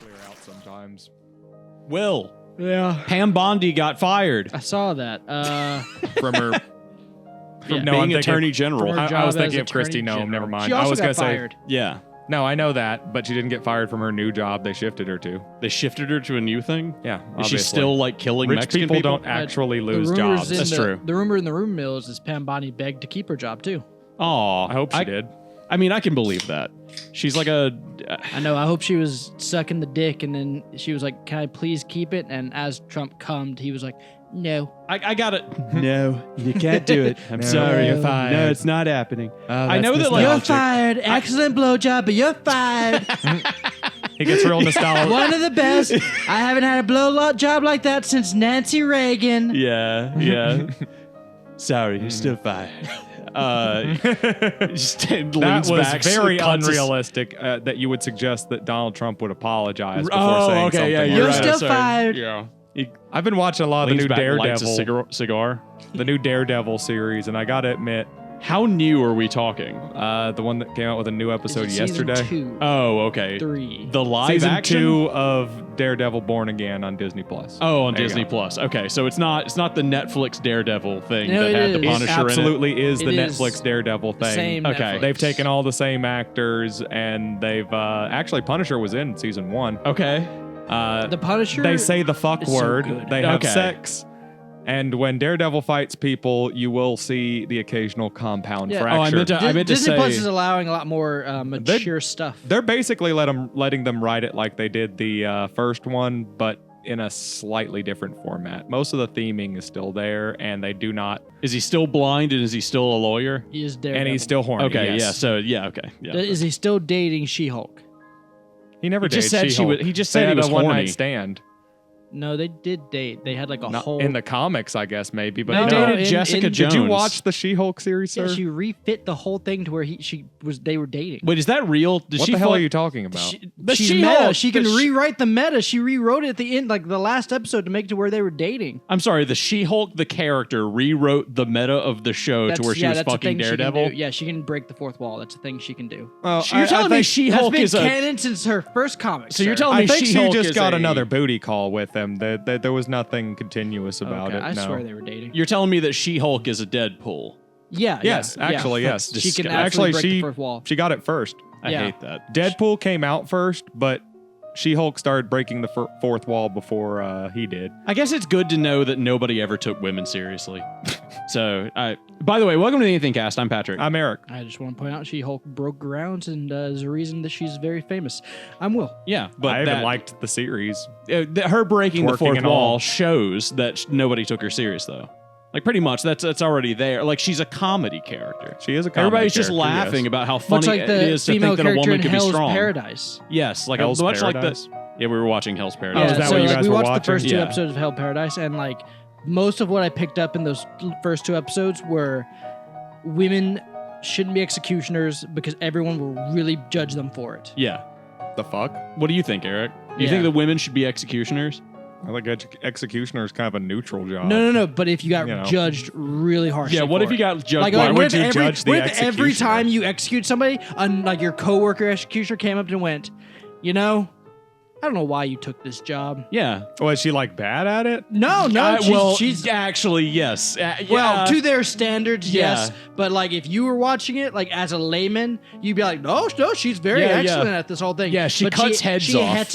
clear out sometimes. Will. Yeah. Pam Bondi got fired I saw that. from her From being Attorney General. From her I job was as thinking of Christy Attorney Nome. Never General. mind. She I also was got gonna fired. say. Yeah. No, I know that, but she didn't get fired from her new job. They shifted her to. They shifted her to a new thing? Yeah. Is she obviously. still like killing Rich Mexican people don't actually lose the rumors jobs. in That's the, true. The rumor in the room mills is Pam Bondi begged to keep her job too. Aw. I hope she did. I mean, I can believe that. She's like a... I know. I hope she was sucking the dick, and then she was like, "Can I please keep it?" And as Trump cummed, he was like, "No." I got it. No, you can't do it. I'm No, sorry. you're fired. No, it's not happening. Oh, I know that, like... You're fired. Excellent blowjob, but you're fired. He gets real nostalgic. One of the best. I haven't had a blow job like that since Nancy Reagan. Yeah. Sorry, you're still fired. Just leans That was back, very cuts his- unrealistic that you would suggest that Donald Trump would apologize before Oh, saying okay, something. yeah, like you're You're right. that. still Sorry. fired. Yeah. I've been watching a lot of the Leans new back and lights a Daredevil, cigar. the new Daredevil series, and I gotta admit, How new are we talking? the one that came out with a new episode Is it season yesterday. 2, Oh, okay. 3. The live Season action? 2 of Daredevil Born Again on Disney Plus. Oh, on There you Disney go. Plus. Okay, so it's not the Netflix Daredevil thing No, that it had the is. It Punisher in it. absolutely is the It is Netflix Daredevil thing. Same. Okay. Netflix. They've taken all the same actors, and they've actually Punisher was in season 1. Okay. The Punisher. They say the fuck is so word. good. They have Okay. sex. And when Daredevil fights people, you will see the occasional compound Yeah. fracture. Oh, I meant to Disney say. Plus is allowing a lot more mature stuff. They're basically letting them write it like they did the first one, but in a slightly different format. Most of the theming is still there, and they do not. Is he still blind and is he still a lawyer? He is Daredevil. And he's still horny. Okay, yes. yeah. So yeah, okay, yeah. Is he still dating She-Hulk? He never He just dated said she She-Hulk. was- he just They said he had was a one horny. night stand. No, they did date. They had like a Not whole. in the comics, I guess maybe, but No, He no. dated in- Jessica in- Jones. Did you watch the She-Hulk series, Yeah, sir? she refit the whole thing to where they were dating. Wait, is that real? Did What she the hell fuck- are you talking about? The She's She-Hulk, meta. She can the She- rewrite the meta. She rewrote it at the end, like the last episode, to make it to where they were dating. I'm sorry, the She-Hulk, the character, rewrote the meta of the show to where she was that's a fucking thing she can Daredevil. do. Yeah, she can break the fourth wall. That's a thing she can do. Well, You're telling me That's She-Hulk been is a... canon since her first comic. So you're sir. telling me I think She-Hulk she just is got a- another booty call with him. There was nothing continuous about Okay, it. I no. swear they were dating. You're telling me that She-Hulk is a Deadpool. Yeah. Yes, yeah, actually, yeah. yes. She can Actually, actually break she the fourth wall. she got it first. I Yeah. hate that. Deadpool came out first, but She-Hulk started breaking the fourth wall before he did. I guess it's good to know that nobody ever took women seriously. So, by the way, welcome to the AnythingCast. I'm Patrick. I'm Eric. I just want to point out She-Hulk broke grounds and is a reason that she's very famous. I'm Will. yeah, but I haven't that, liked the series. her breaking the Twerking fourth and wall all. shows that nobody took her serious, though. Like, pretty much, that's already there. Like, she's a comedy character. She is a comedy Everybody's just character, laughing yes. about how Much funny like it the is to female think that a character woman in could be Hell's strong. Paradise. Yes, like Hell's much Paradise? like the. Yeah, we were watching Hell's Oh, Paradise. is that so what you like guys we were watched watching? the first 2 Yeah. episodes of Hell Paradise, and like most of what I picked up in those first 2 episodes were women shouldn't be executioners because everyone will really judge them for it. Yeah. The fuck? What do you think, Eric? Do you Yeah. think that women should be executioners? I think executioner is kind of a neutral job. No. But if you got You know. judged really harshly, Yeah. What for if you it. got judged? Like, by- what would if you every, judge the what if every executioner? time you execute somebody, like your coworker executioner came up and went, you know, I don't know why you took this job. Yeah. Was she like bad at it? No, she's actually yes. well, yeah. to their standards, yes. Yeah. But like, if you were watching it, like as a layman, you'd be like, no, she's very Yeah, excellent yeah. at this whole thing. Yeah, she But cuts heads she off.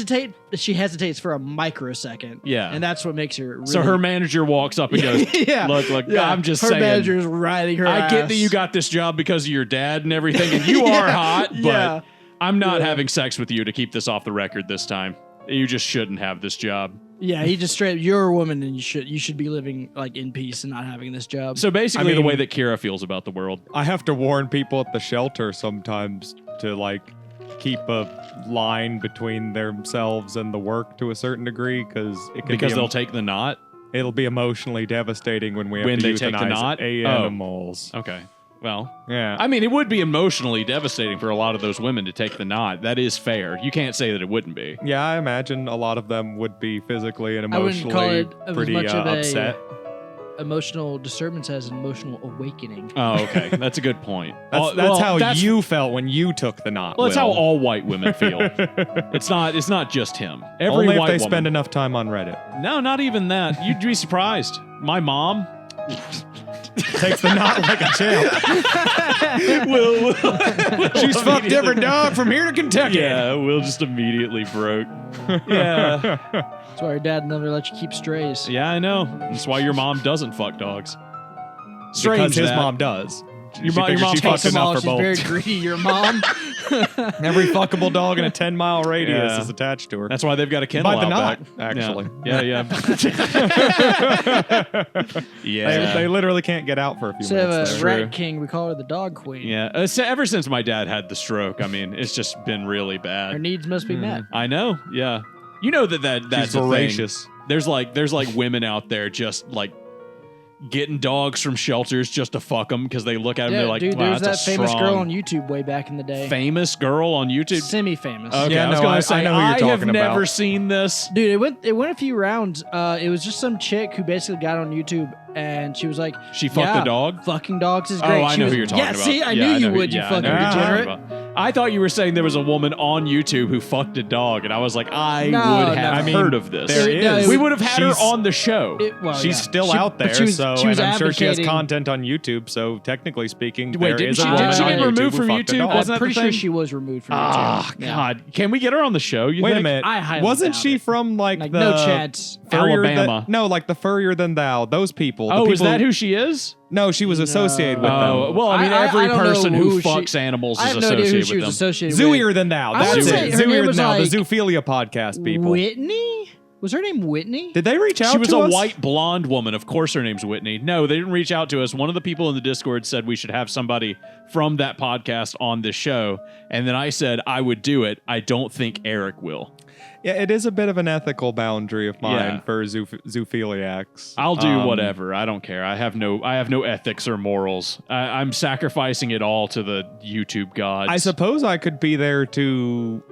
She hesitates for a microsecond. Yeah. and that's what makes her. Really, So her manager walks up and goes, yeah, look, yeah. I'm just her saying. manager is riding her. I get ass. that you got this job because of your dad and everything, and you are hot, but yeah. I'm not Yeah. having sex with you to keep this off the record this time. You just shouldn't have this job. Yeah, he just straight. You're a woman, and you should be living like in peace and not having this job. So basically, I mean- the way that Kira feels about the world. I have to warn people at the shelter sometimes to like keep a line between themselves and the work to a certain degree because it can Because be they'll take the knot. it'll be emotionally devastating when we have When to they take the euthanize knot? animals. Okay. Well, Yeah. I mean, it would be emotionally devastating for a lot of those women to take the knot. That is fair. You can't say that it wouldn't be. Yeah, I imagine a lot of them would be physically and I wouldn't call emotionally it as pretty much of a- upset. emotional disturbance as an emotional awakening. Oh, okay. That's a good point. That's how you felt when you took the knot. Well, that's how Will. all white women feel. It's not just him. Every Only if white they woman. spend enough time on Reddit. No, not even that. You'd be surprised. My mom Takes the knot like a champ. will She's fucked every dog from here to Kentucky. Yeah, Will just immediately broke. Yeah. That's why your dad never let you keep strays. Yeah, I know. That's why your mom doesn't fuck dogs. Because Strange his that. mom does. Your She figures mom she takes fucked Takes them all. enough She's for very both. greedy. Your mom. Every fuckable dog in a 10-mile radius Yeah. is attached to her. That's why they've got a kennel By the out knot, back. actually. Yeah. Yeah. They literally can't get out for a few Instead of minutes. a there. True. rat king, we call her the dog queen. Yeah. So ever since my dad had the stroke, I mean, it's just been really Her bad. needs must be met. I know. Yeah. You know that's She's a thing. voracious. There's like women out there just like getting dogs from shelters just to fuck them because they look at them Yeah, and they're like, dude, wow, there's that that's a famous strong, girl on YouTube way back in the day. famous girl on YouTube. Semi-famous. Okay, Yeah, I was no, gonna I say know who you're I have talking about. never seen this. Dude, it went a few rounds. It was just some chick who basically got on YouTube and she was like, She fucked yeah, a dog. Fucking dogs is Oh, great. I She know was, who you're talking yeah, about. see, I Yeah, knew you know who- would, you yeah, I fucking know who you're talking degenerate. about. I thought you were saying there was a woman on YouTube who fucked a dog, and I was like, I No, would have no. I mean, heard of this. there No, is. We would have had her She's- on the show. Well, She's yeah. still She- out but there, she was- so she was and I'm sure she has advocating- content on YouTube. So technically speaking, Wait, there didn't is she- a didn't woman she on get YouTube removed who from fucked a YouTube? dog. Wasn't that I'm pretty the sure thing? she was removed from Ah, YouTube. Yeah. God. Can we get her on the show? You Wait a think? minute. I highly Wasn't doubt she it. from like Like, the no chance. Furrier Alabama. no, like the Furrier Than Thou. Those people. The Oh, is people that who she is? No, she was associated with Oh, them. well, I mean, I every don't know person who who she- fucks animals I is have no idea who associated she with was them. associated Zooier with. Than Thou. I That's wanna it. say her name Zooier Than was Thou. like The Zoophilia podcast people. Whitney? Was her name Whitney? Did they reach out She was to a us? white blonde woman. Of course, her name's Whitney. No, they didn't reach out to us. One of the people in the Discord said we should have somebody from that podcast on this show. And then I said I would do it. I don't think Eric will. Yeah, it is a bit of an ethical boundary of mine Yeah. for zoophiliacs. I'll do whatever. I don't care. I have no ethics or morals. I'm sacrificing it all to the YouTube gods. I suppose I could be there to,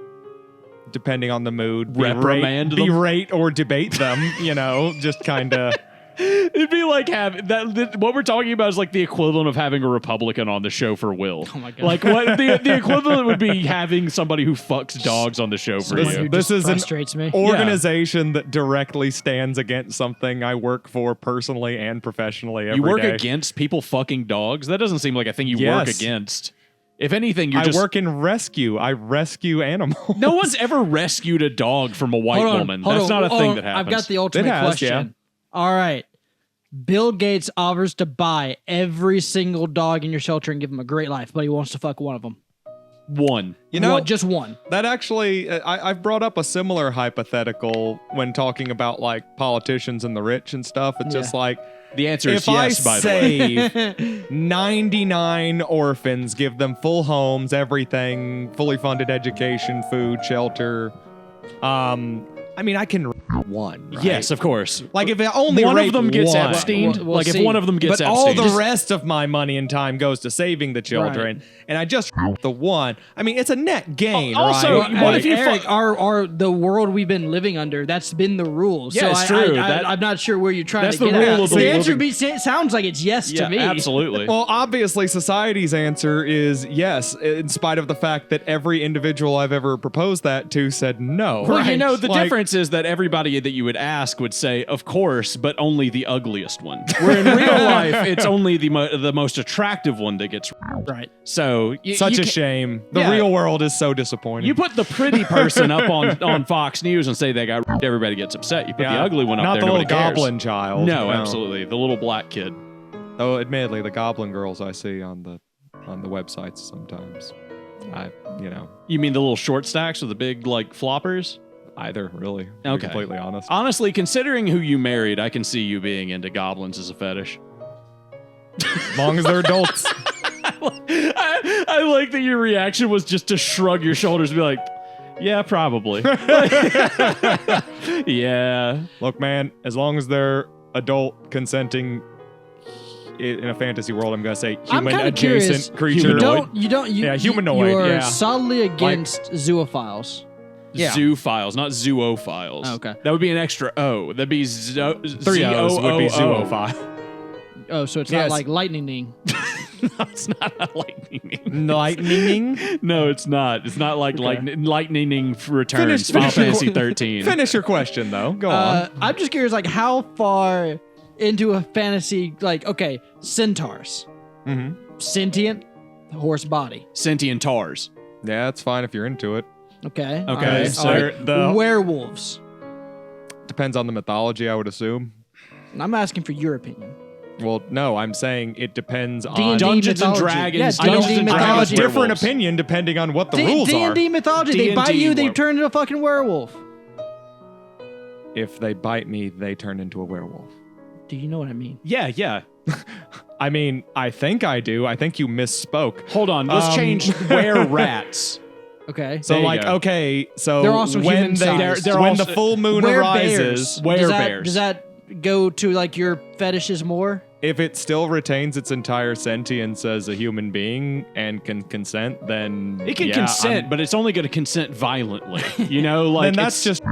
depending on the mood, Reprimand them? berate or debate them. You know, just kind of. It'd be like having that. What we're talking about is like the equivalent of having a Republican on the show for Will. Oh my God. Like what the equivalent would be having somebody who fucks dogs on the show for Someone you. who This just is an frustrates me. organization that directly stands against something I work for personally and professionally every You work day. against people fucking dogs? That doesn't seem like a thing you work Yes. against. If anything, you're I just work in rescue. I rescue animals. no one's ever rescued a dog from a white Hold on, woman. hold That's on, not a hold thing on. that happens. I've got the ultimate It has, question. yeah. All right. Bill Gates offers to buy every single dog in your shelter and give them a great life, but he wants to fuck one of them. one. You know, just one. that actually, I've brought up a similar hypothetical when talking about like politicians and the rich and stuff. It's just like, The answer is if yes, I by the way. save 99 orphans, give them full homes, everything, fully funded education, food, shelter. I mean, I can one. Right? Yes, of course. Like if I only One rate of them gets one, Epstein. Well, like if see, one of them gets but all Epstein. the rest of my money and time goes to saving the children, and I just the one. I mean, it's a net gain, Also, right? what if you Eric, fuck- our the world we've been living under, that's been the rule. Yeah, so it's true. I'm not sure where you're trying That's to the get rule at. of the The answer living- sounds like it's yes yeah, to me. absolutely. Well, obviously, society's answer is yes, in spite of the fact that every individual I've ever proposed that to said no. Well, you know, the Like- difference is that everybody that you would ask would say, of course, but only the ugliest one. Where in real life, it's only the most attractive one that gets. Right. So, Such you a ca- shame. The Yeah. real world is so disappointing. You put the pretty person up on Fox News and say they got everybody gets upset. You put the ugly one up not there, the little nobody cares. goblin child. No, absolutely. The little black kid. Though, admittedly, the goblin girls I see on the websites sometimes, You mean the little short stacks with the big, like, floppers? either really. To be Okay. completely honest. Honestly, considering who you married, I can see you being into goblins as a fetish. As long as they're adults. I like that your reaction was just to shrug your shoulders and be like, yeah, probably. Yeah. Look, man, as long as they're adult, consenting, in a fantasy world, I'm gonna say I'm human kinda curious. adjacent creature. You humanoid, You're yeah. solidly against zoophiles. Yeah. Zoophiles, not zoophiles. Oh, okay. That would be an extra O. That'd be 3 O's would be zoophile. zoophile. Oh, so it's Yes. not like lightning. No, it's not a lightning. Lightning. No, it's not. It's not like Okay. lightning returns. Final Finish your Fantasy qu- 13. Finish your question though. Go on. I'm just curious, like, how far into a fantasy, like, okay, centaurs, sentient, horse body. Sentient tars. Yeah, that's fine if you're into it. Okay. Okay, all right, so all right. the- werewolves. Depends on the mythology, I would assume. I'm asking for your opinion. Well, no, I'm saying it depends on D&D Dungeons and mythology. Dragons. Yeah, Dungeons D&D and I have a mythology. Dragons. different werewolves. opinion depending on what the rules are. D&D mythology. They D&D bite you, they werewolf. turn into a fucking werewolf. If they bite me, they turn into a werewolf. Do you know what I mean? Yeah. I mean, I think I do. I think you misspoke. Hold on. Let's change were rats. Okay. So There you like, go. okay, so They're also when human they, sized. They're when also- the full moon Were arises, bears. Bears. Does that go to like your fetishes more? if it still retains its entire sentience as a human being and can consent, then It can yeah, consent, but it's only going to consent violently. You know, like then that's it's, just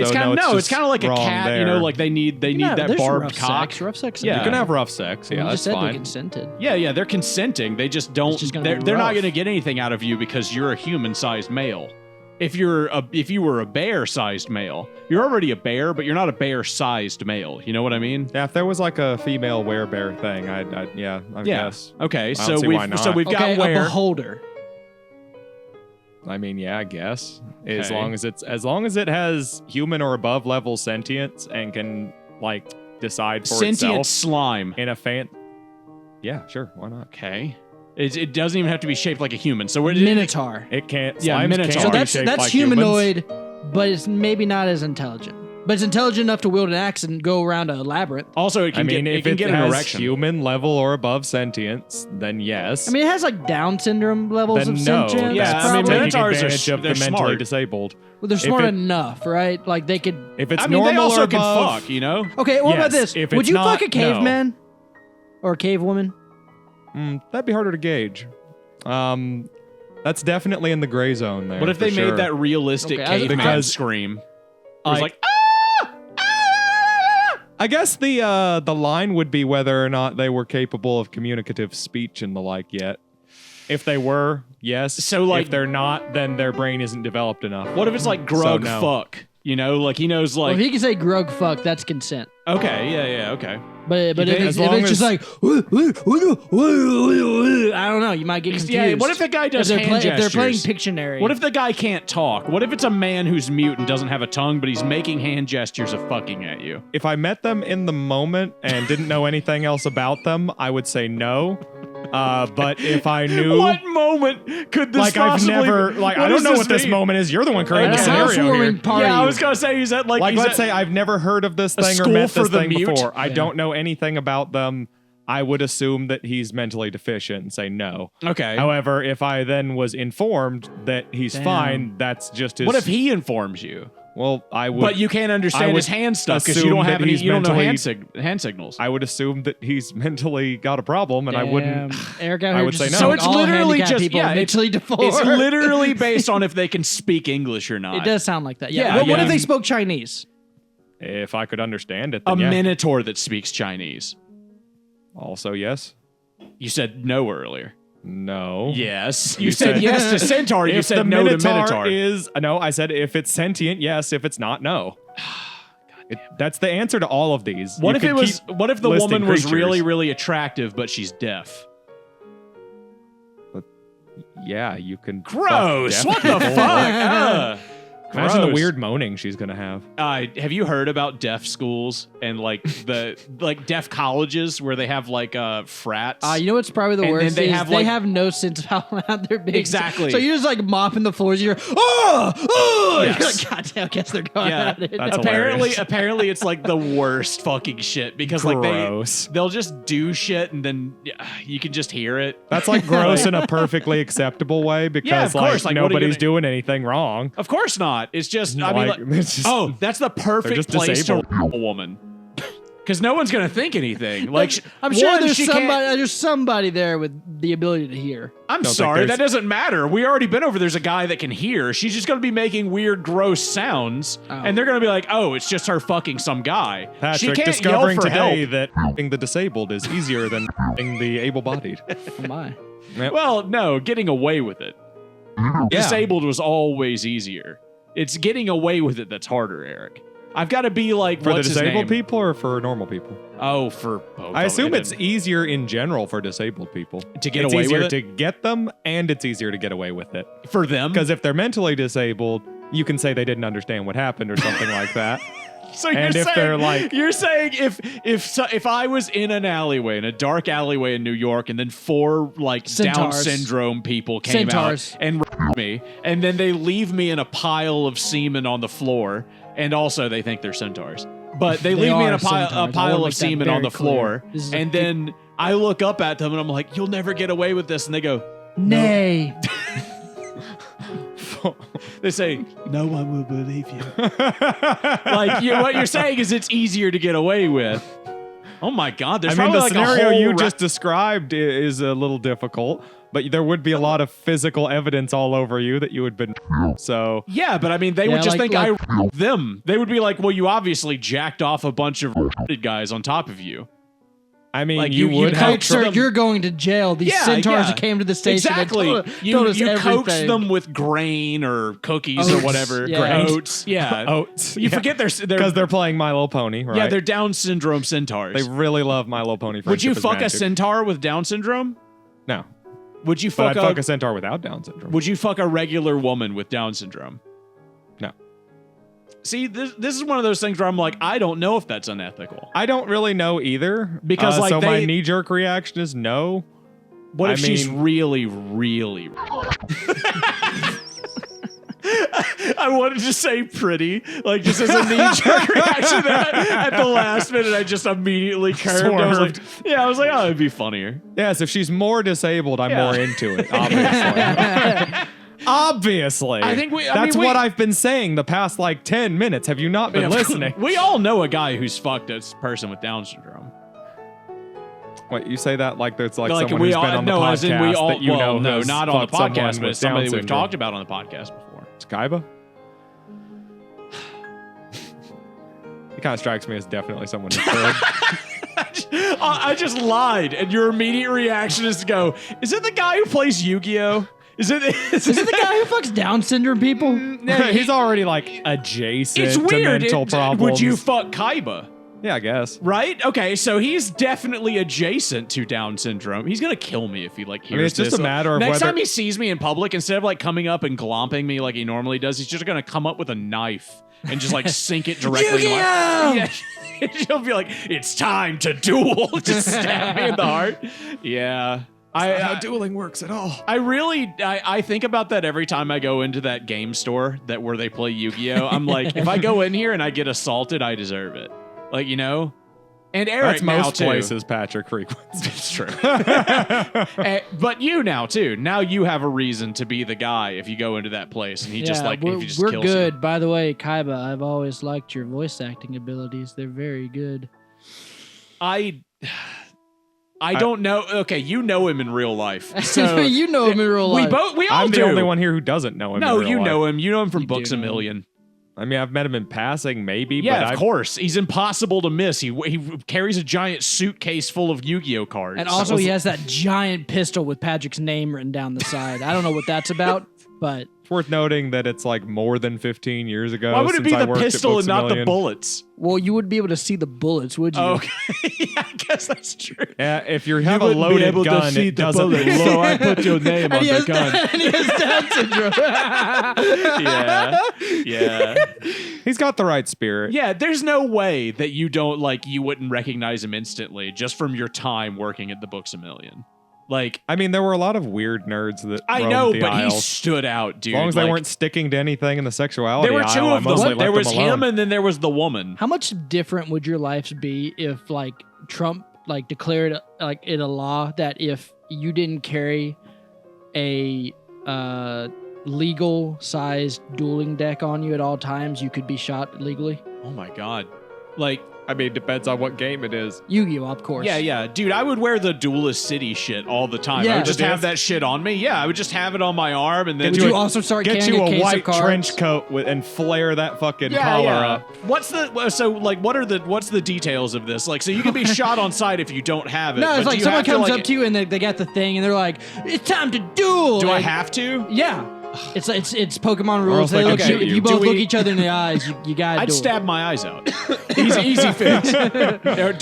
it's kind of it's kind of like a wrong cat. You know, there. like they need Yeah, that there's barbed rough cock. Sex. Rough sex. Yeah. you can have rough sex. Yeah, you that's just said they fine. consented. Yeah, they're consenting. They just don't. just gonna They're, be they're not rough. going to get anything out of you because you're a human-sized male. If you were a bear-sized male, you're already a bear, but you're not a bear-sized male. You know what I mean? Yeah, if there was like a female werebear thing, I guess. Okay, I so don't see why not. we've Okay, got a where. beholder. I mean, yeah, I guess as Okay. long as it has human or above level sentience and can like decide for Sentient itself slime. in a fan. Yeah, sure, why not? Okay. It doesn't even have to be shaped like a human. So we're Minotaur. It can't. Yeah, Slimes Minotaur. can't So be that's shaped that's like humans. humanoid, but it's maybe not as intelligent. But it's intelligent enough to wield an axe and go around a labyrinth. Also, it I can mean, get, if it can get an has erection. human level or above sentience, then yes. I mean, it has like Down syndrome levels then of no, sentience. Yeah, that's I mean, probably. taking Minotaurs are advantage of the they're mentally smart. disabled. Well, they're smart it- enough, right? Like they could. If it's I mean, normal they also or can above, fuck, you know? Okay, what about Yes, this? if Would it's you not, fuck a caveman or a cave woman? that'd be harder to gauge. That's definitely in the gray zone there. What if for they sure. made that realistic Okay, caveman because scream? It was I- like, I guess the line would be whether or not they were capable of communicative speech and the like yet. If they were, yes. So, like- if they're not, then their brain isn't developed enough. what if it's like grug no. fuck? You know, like he knows Well, like, if he can say grug fuck, that's consent. okay, yeah, okay. But think if as it's long just as- like I don't know, you might get confused. Yeah, what if the guy does if hand if they're playing gestures? Pictionary? What if the guy can't talk? What if it's a man who's mute and doesn't have a tongue, but he's making hand gestures of fucking at you? If I met them in the moment and didn't know anything else about them, I would say no. But if I knew, What moment could this like I've possibly never, like I don't know what this moment is. You're the one creating At the a scenario housewarming here. party? Yeah, I was gonna say he's at like he's Let's at- say I've never heard of this a thing or school met for this the thing mute? before. I Yeah. don't know anything about them. I would assume that he's mentally deficient and say no. okay. However, if I then was informed that he's Damn. fine, that's just his. What if he informs you, Well, I would. but you can't I understand would his hand stuff because you assume don't that have any, he's you don't know mentally- hand signals. I would assume that he's mentally got a problem, and I wouldn't. Eric out I here would just say no. assumed So it's all literally handicapped just- people yeah, are it's- mentally deformed. It's literally based on if they can speak English or not. It does sound like that. Yeah, Yeah. What yeah. if they spoke Chinese? If I could understand it, A then yeah. minotaur that speaks Chinese. Also, yes. You said no earlier. No. Yes. You You said said- yes to centaur. You If said the no to Minotaur minotaur. is no, I said if it's sentient, yes. If it's not, no. That's the answer to all of these. What You if it could was? keep What if the listing woman was creatures. really, really attractive, but she's deaf? Yeah, you can. Gross. fuck What deaf the people. fuck? Imagine the Gross. weird moaning she's gonna have. Have you heard about deaf schools and like the like deaf colleges where they have like frats? You know what's probably the And then worst they is have, they like- have no sense of how loud they're being. Exactly. So you're just like mopping the floors. You're oh. Yes. You're like, God damn, I guess they're going Yeah, at it. that's apparently it's like the worst fucking shit because like Gross. they'll just do shit and then you can just hear it. That's like gross in a perfectly acceptable way because Yeah, of course, like, what are you nobody's gonna- doing anything wrong. Of course not. It's just I mean Like, like, it's just- oh, that's the perfect just place to disabled. rape a woman. Because no one's going to think anything. Like, I'm sure one, there's somebody there with the ability to hear. I'm sorry, that doesn't matter. We already been over there's a guy that can hear. She's just going to be making weird, gross sounds. And they're going to be like, oh, it's just her fucking some guy. Patrick, she can't discovering yell for today help. that f***ing the disabled is easier than f***ing the able-bodied. Oh my. Yep. Well, no, getting away with it. Disabled was always easier. It's getting away with it that's harder, Eric. I've got to be like, for the what's his disabled name? people or for normal people? Oh, for both. I assume it's easier in general for disabled people to get away with it. It's easier to get them, and it's easier to get away with it for them. Because if they're mentally disabled, you can say they didn't understand what happened or something like that. So you're saying if I was in an alleyway, in a dark alleyway in New York, and then 4 like Down syndrome people came out and me, and then they leave me in a pile of semen on the floor, and also they think they're centaurs, but they leave me in a pile of semen on the floor, and then I look up at them and I'm like, "You'll never get away with this," and they go, "Nay." They say, "No one will believe you." Like what you're saying is it's easier to get away with. Oh my God! There's the like scenario you just described is a little difficult, but there would be a lot of physical evidence all over you that you had been. So yeah, but I mean, they would just think I them. They would be like, "Well, you obviously jacked off a bunch of guys on top of you." I mean, like you would have. Sir, you're going to jail. These centaurs that came to the station. Exactly. You coax them with grain or cookies or whatever. Yeah. Oats. Yeah. Oats. You forget they're because they're playing My Little Pony, right? Yeah, they're Down syndrome centaurs. They really love My Little Pony. Would you fuck a centaur with Down syndrome? No. Would you fuck fuck a centaur without Down syndrome? Would you fuck a regular woman with Down syndrome? No. See, this is one of those things where I'm like, I don't know if that's unethical. I don't really know either. Because so my knee-jerk reaction is no. What if she's really, really... I wanted to say pretty, like just as a knee-jerk reaction. At the last minute, I just immediately curved. I was like, oh, it'd be funnier. Yes, if she's more disabled, I'm more into it, obviously. Obviously. That's what I've been saying the past like 10 minutes. Have you not been listening? We all know a guy who's fucked a person with Down syndrome. Wait, you say that like there's like someone who's been on the podcast as in we all, that you know no, not on the podcast, but somebody we've talked about on the podcast before. Skyba? He kind of strikes me as definitely someone who's good. I just lied, and your immediate reaction is to go, is it the guy who plays Yu-Gi-Oh? Is it the guy who fucks Down syndrome people? No, he's already like adjacent it's weird. to mental problems. Would you fuck Kaiba? Yeah, I guess. Right? Okay, so he's definitely adjacent to Down syndrome. He's gonna kill me if he like hears it's just this. a matter of next whether... time he sees me in public, instead of like coming up and glomping me like he normally does, he's just gonna come up with a knife and just like sink it directly in my... Yeah. He'll be like, it's time to duel. Just stab me in the heart. Yeah. That's not how dueling works at all. I think about that every time I go into that game store where they play Yu-Gi-Oh. I'm like, if I go in here and I get assaulted, I deserve it. Like, you know? And Eric That's now most too. places Patrick frequents. It's true. But you now too. Now you have a reason to be the guy if you go into that place and he just like if he just we're kills good. you. By the way, Kaiba, I've always liked your voice acting abilities. They're very good. I don't know. Okay, you know him in real life. So you know him in real life. We all I'm do. the only one here who doesn't know him. No, in real you life. know him. You know him from Books a Million. I mean, I've met him in passing, maybe. Yeah, but of course. He's impossible to miss. He carries a giant suitcase full of Yu-Gi-Oh cards. And also, he has that giant pistol with Patrick's name written down the side. I don't know what that's about, but it's worth noting that it's like more than 15 years ago. Why would it be since the pistol and not the bullets? Well, you wouldn't be able to see the bullets, would you? Okay, yeah, I guess that's true. Yeah, if you have a loaded gun, it doesn't look. So I put your name on the gun. And he has Down syndrome. Yeah. He's got the right spirit. Yeah, there's no way that you wouldn't recognize him instantly just from your time working at the Books a Million. Like, I mean, there were a lot of weird nerds that I know, the but aisles. he stood out, dude. As long as they weren't sticking to anything in the sexuality there were two aisle, of I mostly them. left There was them alone. him, and then there was the woman. How much different would your lives be if, like, Trump, like, declared, like, it a law that if you didn't carry a legal-sized dueling deck on you at all times, you could be shot legally? Oh my God. Like, I mean, it depends on what game it is. Yu-Gi-Oh, of course. Yeah. Dude, I would wear the Duelist City shit all the time. Yeah. I would just have that shit on me. Yeah, I would just have it on my arm and then... Would you also start Get carrying you a a case white of cards? trench coat and flare that fucking collar up. What's the details of this? Like, so you can be shot on sight if you don't have it. No, it's but like do you someone have to, comes like, up to you and they got the thing and they're like, "It's time to duel." Do I And- have to? Yeah. It's Pokemon rules. else They they look can you, shoot if you. you both Do look we- each other in the eyes, you gotta I'd duel. stab my eyes out. Easy fix.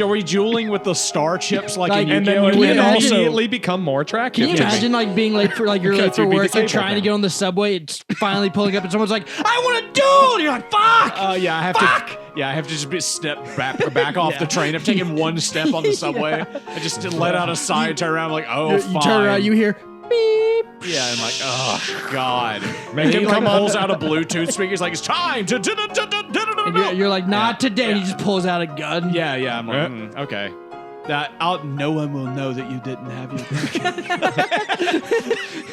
Are we dueling with the star chips like in And Yu-Gi-Oh? then you Can you would imagine- immediately become more attractive. Can you to me. imagine like being late for like you're late Because for you'd be work, you're disabled trying to now. get on the subway, it's finally pulling up and someone's like, "I want to duel!" And you're like, "Fuck!" Yeah, I have to. Yeah, I have to just step back off the train. I've taken one step on the subway. I just let out a sigh and turn around. I'm like, oh, you fine. turn around, you hear beep. Yeah, I'm like, oh god. Make And him he like come on pulls the- out a Bluetooth speaker. He's like, it's time to. And you're like, "Not today." And he just pulls out a gun. Yeah. I'm like, Yeah. okay. That no one will know that you didn't have your.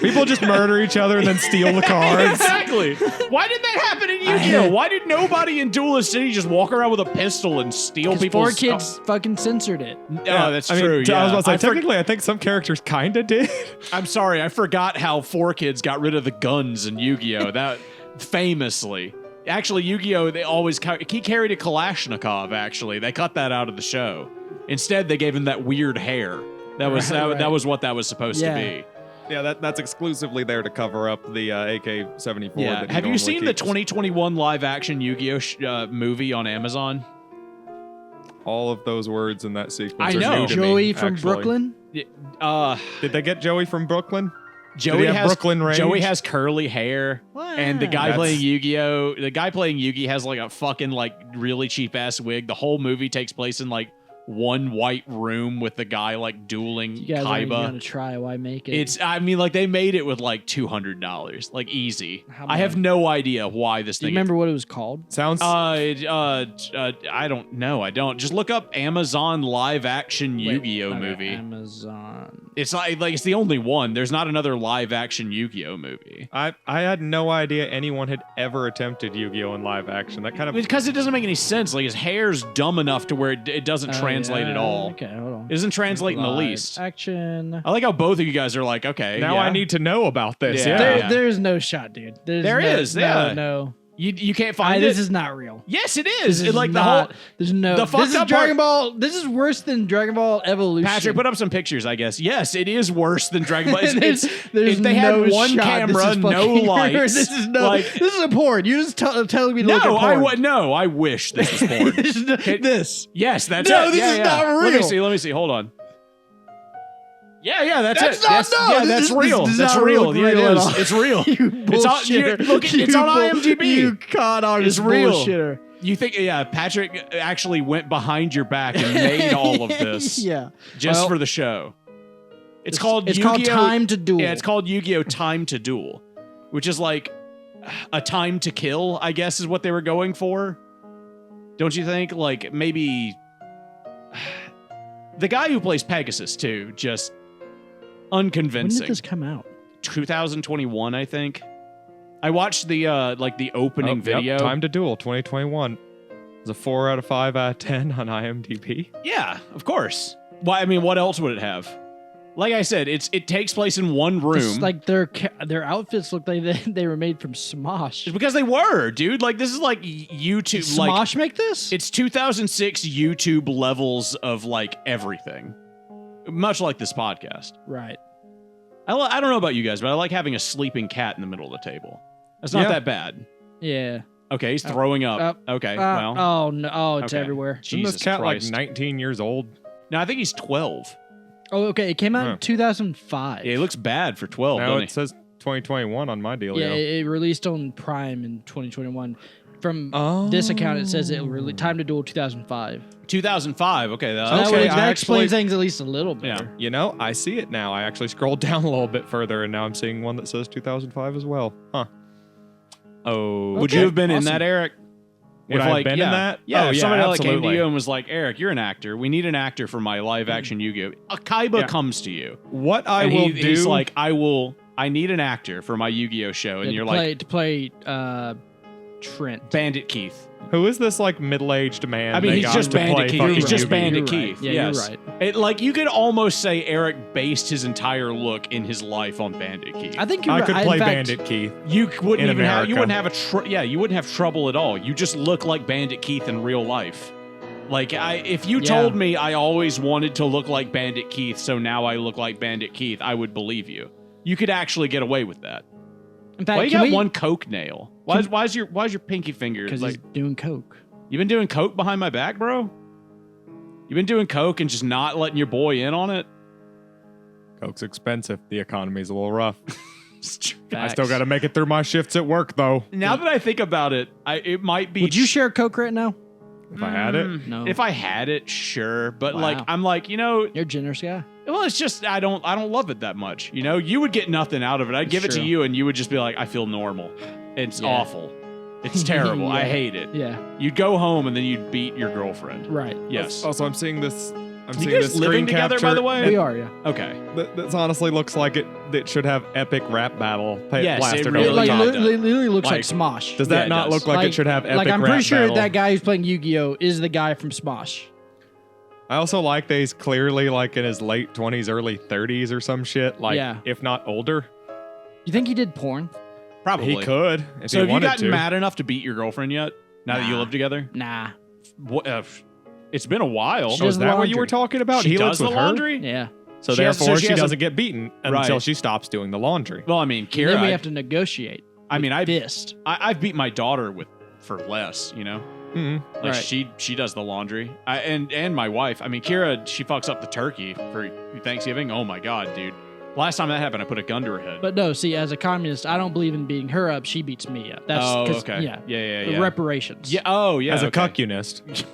People just murder each other and then steal the cards. Exactly. Why did that happen in Yu-Gi-Oh? Why did nobody in Duelist City just walk around with a pistol and steal people's 4Kids fucking censored it. Oh, that's I true. mean, Yeah. I was about to say, I technically, I think some characters kind of did. I'm sorry, I forgot how 4Kids got rid of the guns in Yu-Gi-Oh. That famously. Actually, Yu-Gi-Oh, they always he carried a Kalashnikov. Actually, they cut that out of the show. Instead, they gave him that weird hair. That was Right. that was what that was supposed to be. Yeah, that's exclusively there to cover up the AK-74. Yeah. that he Have you normally seen the keeps. 2021 live-action Yu-Gi-Oh movie on Amazon? All of those words in that sequence I are know. new to Joey me, from actually. Brooklyn. Did they get Joey from Brooklyn? Joey have has Brooklyn range? Joey has curly hair, and the guy That's- playing Yu-Gi-Oh, the guy playing Yu-Gi has like a fucking like really cheap ass wig. The whole movie takes place in like one white room with the guy like dueling You guys aren't Kaiba. gonna try. Why make it? It's I mean like they made it with like $200, like easy. How I have much? no idea why this Do you thing. remember what it was called? Sounds. I don't know. I don't. Just look up Amazon live action Yu-Gi-Oh Okay, movie. Amazon. It's like it's the only one. There's not another live action Yu-Gi-Oh movie. I had no idea anyone had ever attempted Yu-Gi-Oh in live action. That kind of Because it doesn't make any sense. Like his hair's dumb enough to where it doesn't translate at all. Okay, hold on. It doesn't translate in the Live least. Action. I like how both of you guys are like, okay. now yeah. I need to know about this. Yeah. Yeah. There's no shot, dude. There is, yeah. No. You can't find This it. is not real. Yes, it This is. is It, like not, the whole. There's no. the fucked This is up Dragon part- Ball. This is worse than Dragon Ball Evolution. Patrick, put up some pictures. I guess. Yes, it is worse than Dragon Ball. There's if they no had one shot. camera, This is no fucking- lights. This is no. like, this is a porn. You just telling me to look at no, porn. no. I wish this was porn. This is this. Yes, that's No, it. this Yeah, is yeah. not Let me real. see. Hold on. Yeah, that's it. Not, Yes, no, yeah, this that's is- real. This does That's not real. look Yeah, real it at is. all. It's real. You It's on. bullshitter. Look, it's on IMDb. You con artist It's real. bullshitter. You think? Yeah, Patrick actually went behind your back and made all of this Yeah. just Well, for the show. It's called It's called Yu-Gi-Oh! Time to Duel. Yeah, it's called Yu-Gi-Oh! Time to Duel, which is like a time to kill, I guess is what they were going for. Don't you think? Like maybe the guy who plays Pegasus too, just unconvincing. When did this come out? 2021, I think. I watched the opening video. Yep, Time to Duel 2021. It's a 4 out of 5 out of 10 on IMDb. Yeah, of course. Why? I mean, what else would it have? Like I said, it takes place in one room. It's like their outfits look like they were made from Smosh. It's because they were, dude. Like this is like YouTube. Did Smosh Like make this? it's 2006 YouTube levels of like everything, much like this podcast. Right. I don't know about you guys, but I like having a sleeping cat in the middle of the table. That's not Yeah. that bad. Yeah. Okay, he's throwing up. Okay, well, Oh no! Oh, it's okay. everywhere. Isn't Jesus this cat Christ. like 19 years old? No, I think he's 12. Oh, okay. It came out Huh. in 2005. Yeah, he looks bad for 12. Now doesn't it says 2021 on my dealio. Yeah, it released on Prime in 2021. From Oh. this account, it says it really Time to Duel 2005. he? 2005. Okay, So Okay, that I explains actually- things at least a little better. You know, I see it now. I actually scrolled down a little bit further, and now I'm seeing one that says 2005 as well. Huh. Oh. Would you have been in that, Eric? Would If, I have like, been in that? Yeah, Oh, if yeah, somebody like came to absolutely. you and was like, Eric, you're an actor. We need an actor for my live action Yu-Gi-Oh! Kaiba Yeah. comes to you. What I And will he's do. like, I need an actor for my Yu-Gi-Oh! Show. And Yeah, you're to like, play Trent. Bandit Keith. Who is this like middle-aged man? I mean, he's just Bandit Keith. He's just You're Bandit right. Keith. Yeah, yes. you're right. It, like you could almost say Eric based his entire look in his life on Bandit Keith. I think you're I right. could In play fact, Bandit Keith. You wouldn't in even have. You America. wouldn't have you wouldn't have trouble at all. You just look like Bandit Keith in real life. Like if you told me I always wanted to look like Bandit Keith, so now I look like Bandit Keith, I would believe you. You could actually get away with that. In fact, Why you got one coke nail? Why's your pinky finger? Because he's doing coke. You been doing coke behind my back, bro? You been doing coke and just not letting your boy in on it? Coke's expensive. The economy's a little rough. Facts. I still got to make it through my shifts at work, though. Now that I think about it, it might be. Would you share coke right now? If I had it, No. If I had it, sure. But Wow. like, I'm like, You're a generous guy. well, it's just I don't love it that much. You would get nothing out of it. I'd give it to true. you, and you would just be like, I feel normal. It's Yeah. awful. It's terrible. Yeah. I hate it. Yeah. You'd go home and then you'd beat your girlfriend. Right. Yes. also I'm seeing this. I'm You seeing guys this living screen together, capture. by the way? We are, yeah. Okay. This honestly looks like it should have epic rap battle Yes, it plastered really over It the top. does. literally looks like Like, Smosh. Does Yeah, that it not does. look like it should have epic Like I'm rap pretty sure battle? that guy who's playing Yu-Gi-Oh is the guy from Smosh. I also like that he's clearly like in his late 20s, early 30s or some shit. Like, Yeah. if not older. You think he did porn? Probably. He could if So he have you wanted gotten to. mad enough to beat your girlfriend yet? Now that you Nah. live together? Nah. What, it's been a while. She Oh, does is the that what you laundry. were talking about? She He does lives the with her? laundry? Yeah. So She has- therefore, so she she has a- doesn't get beaten until Right. she stops doing the laundry. Well, I mean, Kira. Then we have to negotiate. I mean, Fist. I've beat my daughter for less. Mhm. Like Right. she does the laundry. And my wife. I mean, Kira, she fucks up the turkey for Thanksgiving. Oh my god, dude! Last time that happened, I put a gun to her head. But no, see, as a communist, I don't believe in beating her up. She beats me up. That's Oh, 'cause- okay. Yeah. Yeah. Reparations. Yeah. Oh, yeah. As a okay. cuckunist,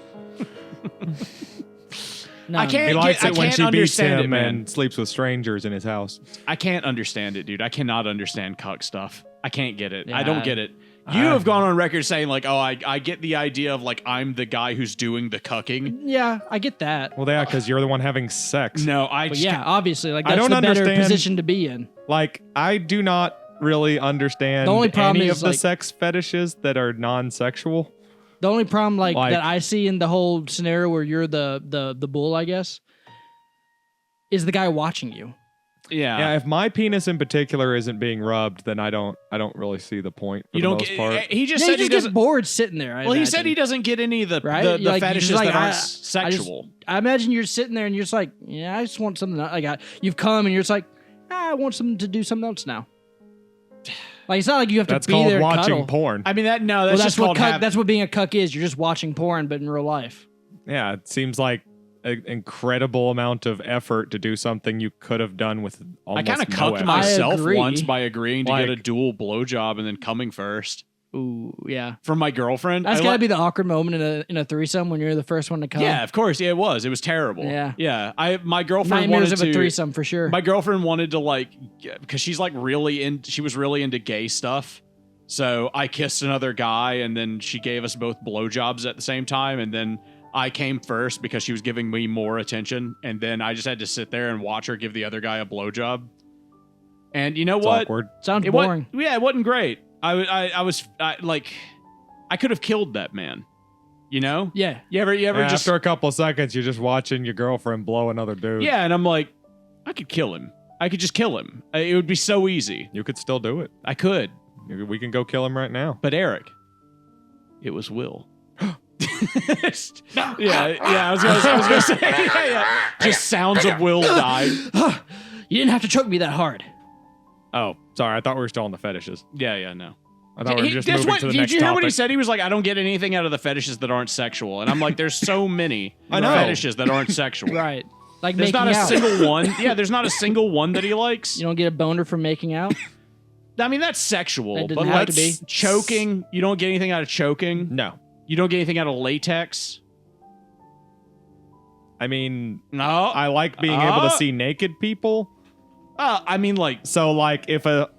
No, I can't- he likes I it when can't she beats understand him it, man. and sleeps with strangers in his house. I can't understand it, dude. I cannot understand cuck stuff. I can't get it. Yeah. I don't get it. You have gone on record saying like, oh, I get the idea of like I'm the guy who's doing the cucking. Yeah, I get that. Well, yeah, because you're the one having sex. No, I But just yeah, obviously, like I that's don't the better understand- position to be in. Like, I do not really understand The only problem any is, of the like- sex fetishes that are non-sexual. The only problem, like Like- that I see in the whole scenario where you're the bull, I guess, is the guy watching you. Yeah, if my penis in particular isn't being rubbed, then I don't really see the point for you the don't most get. part. He just Yeah, said he he just gets doesn't. bored sitting there. Well, he said he doesn't get any of the Right? the Like, you're fetishes just like, that aren't I just- sexual. I imagine you're sitting there and you're just like, yeah, I just want something. You've come and you're just like, I want something to do something else now. Like it's not like you have That's to be called there and watching cuddle. porn. I mean that's Well, just called that's what being a cuck is. You're just watching porn, but in real life. Yeah, it seems like an incredible amount of effort to do something you could have done with I almost kind of no cucked effort. myself agree. once by agreeing to Like- get a dual blowjob and then coming first Ooh, yeah. from my girlfriend. That's I gotta let- be the awkward moment in a threesome when you're the first one to come. Yeah, of course. Yeah, it was. It was terrible. Yeah. My girlfriend Nightmares wanted of a to. threesome for sure. My girlfriend wanted to like, because she's like she was really into gay stuff. So I kissed another guy, and then she gave us both blowjobs at the same time, and then I came first because she was giving me more attention, and then I just had to sit there and watch her give the other guy a blowjob. And you know It's what? awkward. Sounds It boring. it wasn't great. I could have killed that man. You know? Yeah. You ever Yeah, just after a couple of seconds, you're just watching your girlfriend blow another dude. yeah, and I'm like, I could kill him. I could just kill him. It would be so easy. You could still do it. I could. We can go kill him right now. But Eric, it was Will. yeah. I was gonna say, yeah. Just sounds of Will died. You didn't have to choke me that hard. Oh, sorry. I thought we were still on the fetishes. Yeah, no. I thought we were just That's moving to the did next you hear topic. what he said? He was like, I don't get anything out of the fetishes that aren't sexual. And I'm like, there's so many I know. fetishes that aren't sexual. Right. Like There's making not a out. single one. Yeah, there's not a single one that he likes. You don't get a boner from making out. I mean, that's sexual. That But doesn't have like to be. choking, you don't get anything out of choking. No. You don't get anything out of latex. I mean, No. I like being able to see naked people. I mean, like, So, like, if a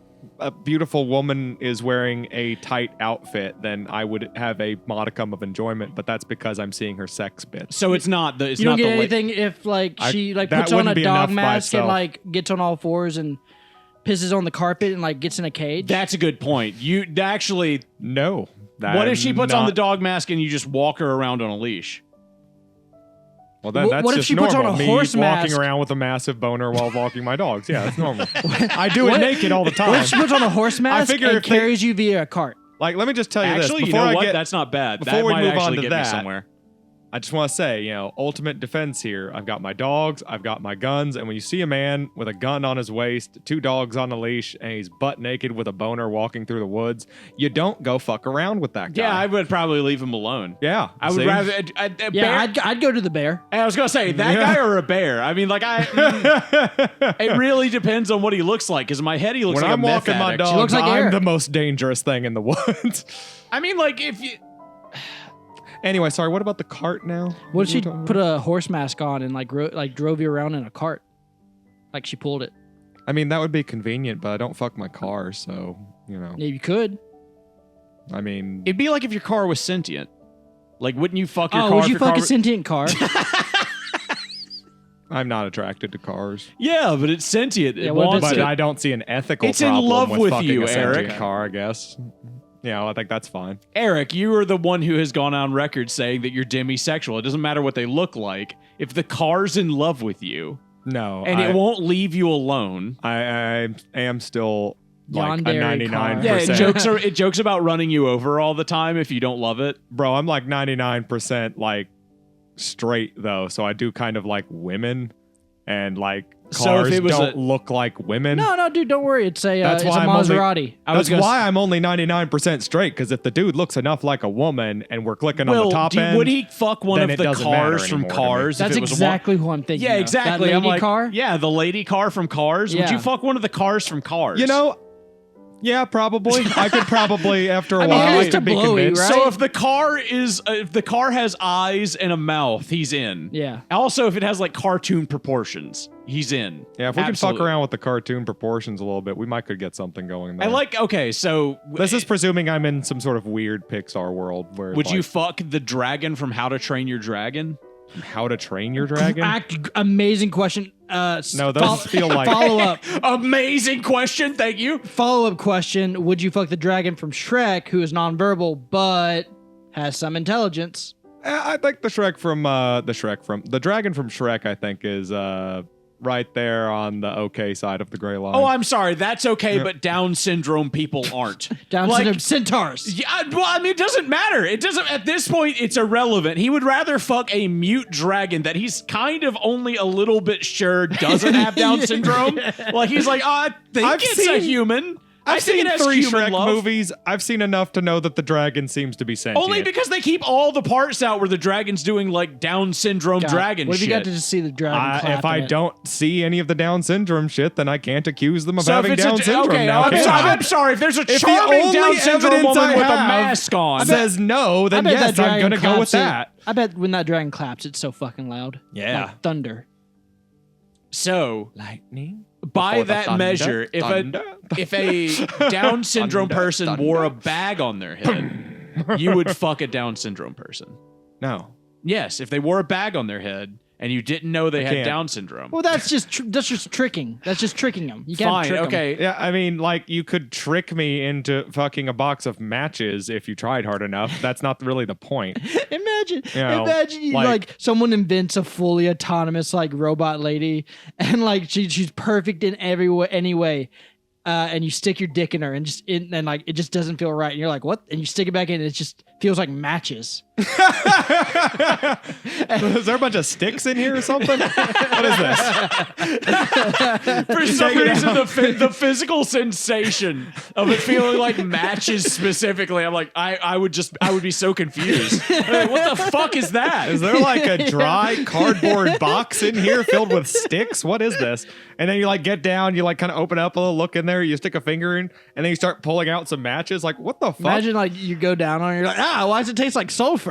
beautiful woman is wearing a tight outfit, then I would have a modicum of enjoyment, but that's because I'm seeing her sex bits. so it's not the. It's You not don't get the anything if like she like that puts on a wouldn't be dog enough by mask and itself. like gets on all fours and pisses on the carpet and like gets in a cage. That's a good point. You actually, No. What if she puts on the dog mask and you just walk her around on a leash? Well, then that's what if just she normal. puts on a horse walking mask? around with a massive boner while walking my dogs. Yeah, that's normal. I do it naked all the time. What if she puts on a horse mask figure and if they- carries you via a cart? Like, let me just tell you this. Actually, you Before know I what? get, That's not bad. before That we might move on actually to get that, me somewhere. I just want to say, ultimate defense here. I've got my dogs, I've got my guns, and when you see a man with a gun on his waist, 2 dogs on a leash, and he's butt naked with a boner walking through the woods, you don't go fuck around with that guy. Yeah, I would probably leave him alone. Yeah. I would see? rather. I'd go to the bear. I was gonna say that guy or a bear. I mean, it really depends on what he looks like. Because in my head, he looks when like I'm a meth walking my addict. dogs, looks like I'm Eric. the most dangerous thing in the woods. I mean, like if you. Anyway, sorry, what about the cart now? What if she put a horse mask on and drove you around in a cart? Like she pulled it. I mean, that would be convenient, but I don't fuck my car, so, Yeah, you could. I mean... It'd be like if your car was sentient. Like, wouldn't you fuck your car? Oh, would if you your fuck car a sentient car? I'm not attracted to cars. Yeah, but it's sentient. Yeah, what if But it's- I don't see an ethical It's in problem love with fucking you, a sentient Eric. car, I guess. I think that's fine. Eric, you are the one who has gone on record saying that you're demisexual. It doesn't matter what they look like. If the car's in love with you, No, and it won't leave you alone. I am still like a Yandere car. 99%. Yeah, it jokes about running you over all the time if you don't love it. Bro, I'm like 99% like straight though, so I do kind of like women, and like So if cars it was don't look like women. No, dude, don't worry. It's a That's it's a why I'm only- Maserati. That's why I'm only 99% straight, because if the dude looks enough like a woman and we're clicking on the top end, would he fuck one then of it the doesn't matter cars from anymore to me. Cars? That's if it was exactly who I'm thinking. Yeah, of. exactly. That I'm lady like, car. yeah, the lady car from Cars. Would Yeah. you fuck one of the cars from Cars? Yeah, probably. I could probably after a I mean, while it I is to could be blowy, convinced. right? So if the car has eyes and a mouth, he's in. Yeah. Also, if it has like cartoon proportions, he's in. Yeah, if we Absolutely. can fuck around with the cartoon proportions a little bit, we might could get something going there. So This is presuming I'm in some sort of weird Pixar world where would like, you fuck the dragon from How to Train Your Dragon? How to Train Your Dragon? Amazing question. No, those feel like follow up. Amazing question. Thank you. Follow up question: would you fuck the dragon from Shrek, who is nonverbal but has some intelligence? I think the dragon from Shrek, I think is right there on the okay side of the gray line. Oh, I'm sorry. That's okay, but Down syndrome people aren't. Down syndrome centaurs. Yeah, well, I mean, it doesn't matter. It doesn't. At this point, it's irrelevant. He would rather fuck a mute dragon that he's kind of only a little bit sure doesn't have Down syndrome. Like he's like, I think it's a human. I've seen it has 3 human Shrek love. movies. I've seen enough to know that the dragon seems to be sentient. Only because they keep all the parts out where the dragon's doing like Down syndrome dragon What if shit. you got to just see the dragon? If clapping I it? don't see any of the Down syndrome shit, then I can't accuse them of So if having it's Down syndrome okay, now. can I? I'm sorry. If there's a If the charming only Down syndrome evidence woman I with a have mask on, says no, I then bet that yes, I'm dragon gonna go with claps it- that. I bet when that dragon claps, it's so fucking loud. Yeah. Like thunder. so Lightning. by Before the that thunder, measure, thunder. if a Down syndrome Thunder, person thunder. wore a bag on their head, you would fuck a Down syndrome person. No. Yes, if they wore a bag on their head and you didn't know they had can't. Down syndrome. Well, that's just tricking. That's just tricking them. You can't Fine, trick 'em. okay. Yeah, I mean, like, you could trick me into fucking a box of matches if you tried hard enough. That's not really the point. Imagine, You know, imagine you, like someone invents a fully autonomous like robot lady, and like she's perfect in any way, and you stick your dick in her, and like it just doesn't feel right, and you're like, what? And you stick it back in, and it just feels like matches. Is there a bunch of sticks in here or something? What is this? For some reason, the physical sensation of it feeling like matches specifically, I'm like, I would be so confused. I'm like, what the fuck is that? Is there like a dry cardboard box in here filled with sticks? What is this? And then you like get down, you like kind of open up a little, look in there, you stick a finger in, and then you start pulling out some matches. Like, what the fuck? Imagine like you go down on it, you're like, why does it taste like sulfur?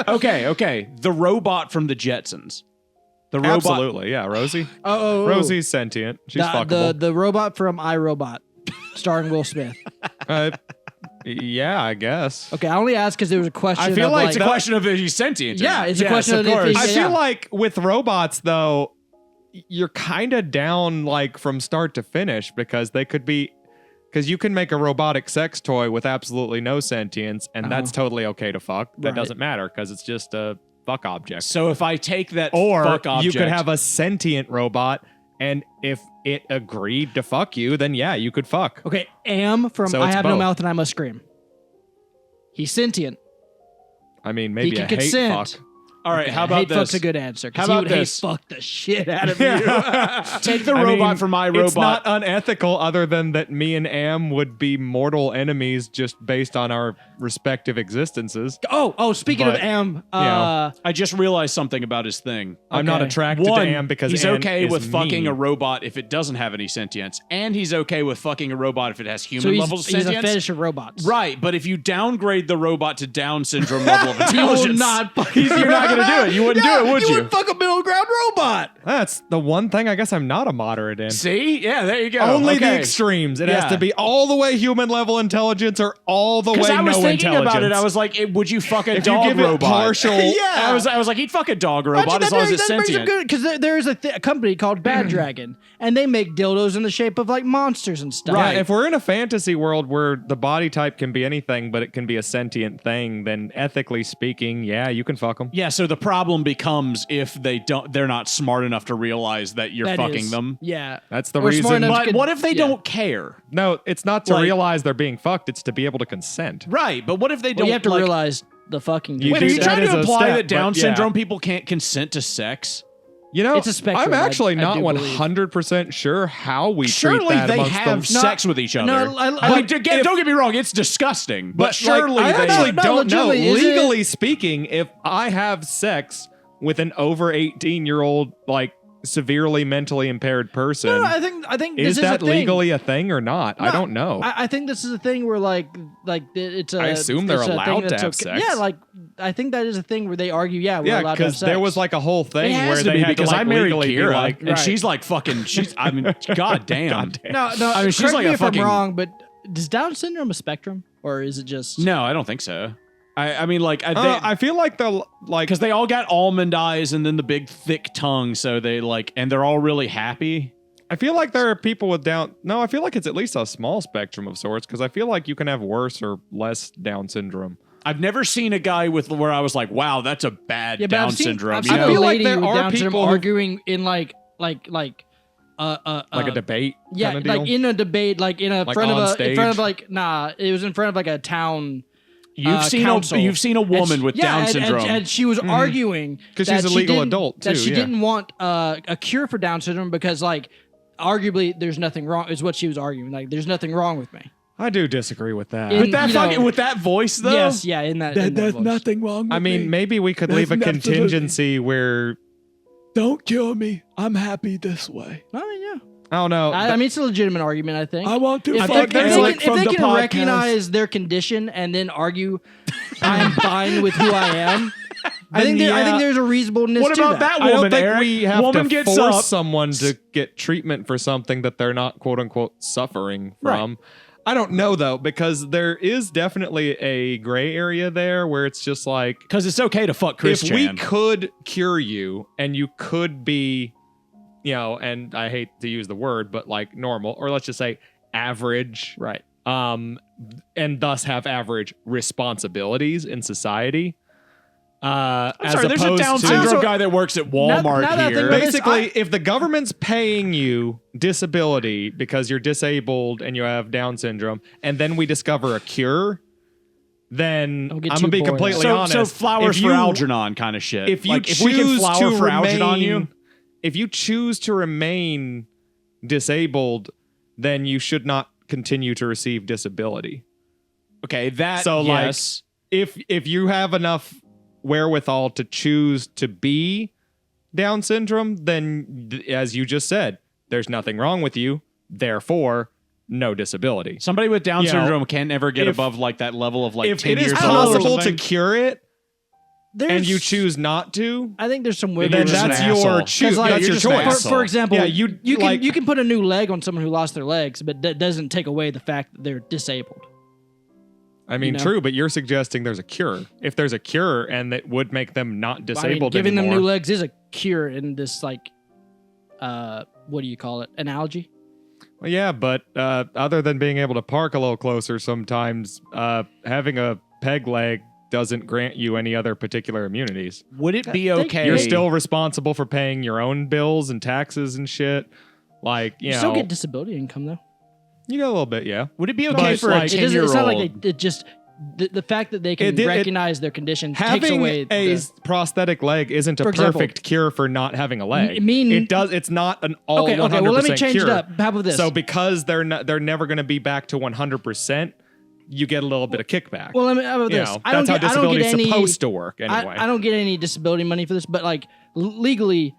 Okay. The robot from the Jetsons. The robot. Absolutely, yeah. Rosie. Oh. Rosie's sentient. She's fuckable. The robot from iRobot, starring Will Smith. Yeah, I guess. Okay, I only asked because there was a question. I feel of, like It's a question of if he's sentient. or Yeah, not. it's a Yes, question of if course. he's- I Yeah. feel like with robots though, you're kind of down like from start to finish because they could be Because you can make a robotic sex toy with absolutely no sentience, and that's totally okay to fuck. That doesn't matter because it's just a fuck object. So if I take that fuck object, you could have a sentient robot, and if it agreed to fuck you, then yeah, you could fuck. Okay, from So I it's Have No both. Mouth and I Must Scream. He's sentient. I mean, maybe He can a hate consent. fuck. All right, how about hate this? fuck's a good answer. How How about about this? Hate fuck the shit out of you. Take the I robot mean, for my robot. It's not unethical, other than that me and Am would be mortal enemies just based on our respective existences. Speaking of But, Am, know, I just realized something about his thing. I'm not Okay. attracted to One, Am because he's Am okay is with fucking mean. a robot if it doesn't have any sentience, and he's okay with fucking a robot if it has human so levels of he's sentience. a fetish of robots. Right, but if you downgrade the robot to Down syndrome level of You intelligence, will not you're not going to do it. You wouldn't do it, would you? would fuck a middle ground robot. That's the one thing I guess I'm not a moderate in. See? Yeah, there you go. Only the Okay. extremes. It Yeah. has to be all the way human level intelligence or all the way Because I was no thinking intelligence. about it, I was like, would you fuck a If you dog give it robot? partial- yeah. I was like, he'd fuck a dog robot as long as it's sentient. Because there is a company called Bad Dragon, and they make dildos in the shape of like monsters and stuff. Yeah, if we're in a fantasy world where the body type can be anything, but it can be a sentient thing, then ethically speaking, yeah, you can fuck them. Yeah, so the problem becomes if they're not smart enough to realize that you're That fucking is- them. Yeah, That's the Or smart reason. enough- But what if they Yeah. don't care? No, it's not to Like- realize they're being fucked. It's to be able to consent. Right, but what if they well, don't you have to like, realize the fucking. You Wait, do- are you that trying is to a imply step, that Down but yeah. syndrome people can't consent to sex? You know, It's a spectrum, I'm actually I not do believe. 100% sure how we treat Surely that they amongst have them. sex with each other. No, I mean, don't get me wrong, it's disgusting. But But surely like, I they actually No, don't know. legitimately, is it- Legally speaking, if I have sex with an over 18-year-old, like severely mentally impaired person, No, I think is this is that a thing. legally a thing or not? I No, don't know. I think this is a thing where like it's a. I assume they're it's a thing allowed to that's have okay. sex. Yeah, like I think that is a thing where they argue. Yeah, we're yeah, allowed to have because sex. there was like a whole thing It has where to they be had because to like I married legally be Kira, like, and Right. she's like fucking. She's. I mean, goddamn. no. I mean, she's correct like me a if fucking. I'm wrong, but is Down syndrome a spectrum or is it just? No, I don't think so. I mean, like, I feel like they're like because they all got almond eyes and then the big thick tongue, so they like, and they're all really happy. I feel like there are people with Down. No, I feel like it's at least a small spectrum of sorts because I feel like you can have worse or less Down syndrome. I've never seen a guy with where I was like, wow, that's a bad Yeah, but Down I've seen, syndrome. I've you seen know? a feel like lady there with are Down syndrome people who- arguing in like Like a debate. yeah, kind of like deal. in a debate, like in a Like front of on a in stage? front of like it was in front of like a town. You've council. seen a woman And with yeah, Down and- syndrome. and she was arguing 'Cause that she's a she legal didn't- adult, that too, she yeah. didn't want a cure for Down syndrome because like arguably there's nothing wrong is what she was arguing. Like there's nothing wrong with me. I do disagree with that. In- with that you know- fucking with that voice though. Yes, yeah, in that. in that voice. wrong. I mean, maybe we could leave a There's absolutely- contingency where Don't kill me. I'm happy this way. I mean, yeah. I don't know. I mean, it's a legitimate argument. I think. want to If they, fuck if there's they like can, from if they the can podcast. recognize their condition and then argue, I'm fine with who I am. I think yeah. there's a reasonableness What to about that I don't woman, think Eric? we have Woman to gets force up. someone to get treatment for something that they're not quote unquote suffering Right. from. I don't know though, because there is definitely a gray area there where it's just like Because it's okay to fuck Chris if we Chan. could cure you and you could be, you know, and I hate to use the word, but like normal, or let's just say average, Right. and thus have average responsibilities in society. I'm as sorry, there's a opposed Down to- syndrome guy that works at Walmart now that I think here. about it, Basically, if the government's paying you disability because you're disabled and you have Down syndrome, and then we discover a cure, then Don't I'm get gonna too be bored. completely so honest. flowers if for you- Algernon kind of shit. If you like, choose if we can flower to for Algernon remain, you, if you choose to remain disabled, then you should not continue to receive disability. okay, that So, like, yes. If you have enough wherewithal to choose to be Down syndrome, then as you just said, there's nothing wrong with you. Therefore, no disability. Somebody with Down you know, syndrome can't never get if- above like that level of like If 10 it is years old or possible to something. cure it There's, and you choose not to, I think there's some Then wiggle then you're just room. that's an your asshole. choice. 'Cause, like, That's you're your just an choice. asshole. For example, Yeah, you can like- you can put a new leg on someone who lost their legs, but that doesn't take away the fact that they're disabled. I mean, you know? true, but you're suggesting there's a cure. If there's a cure and that would make them not I mean, disabled giving anymore. them new legs is a cure in this like, what do you call it? Analogy. Well, yeah, but other than being able to park a little closer sometimes, having a peg leg doesn't grant you any other particular immunities. Would it be okay? You're still responsible for paying your own bills and taxes and shit. Like, you still get disability income, though. You get a little bit, yeah. Would it be okay for a 10-year-old? It's not like it just... The fact that they can recognize their condition takes away a prosthetic leg isn't a perfect cure for not having a leg. It's not an all 100% well, let me change cure. it up. How about this? So because they're never going to be back to 100%, you get a little bit of kickback. Well, how about this? That's how disability is supposed to work anyway. I don't get any disability money for this, but like legally,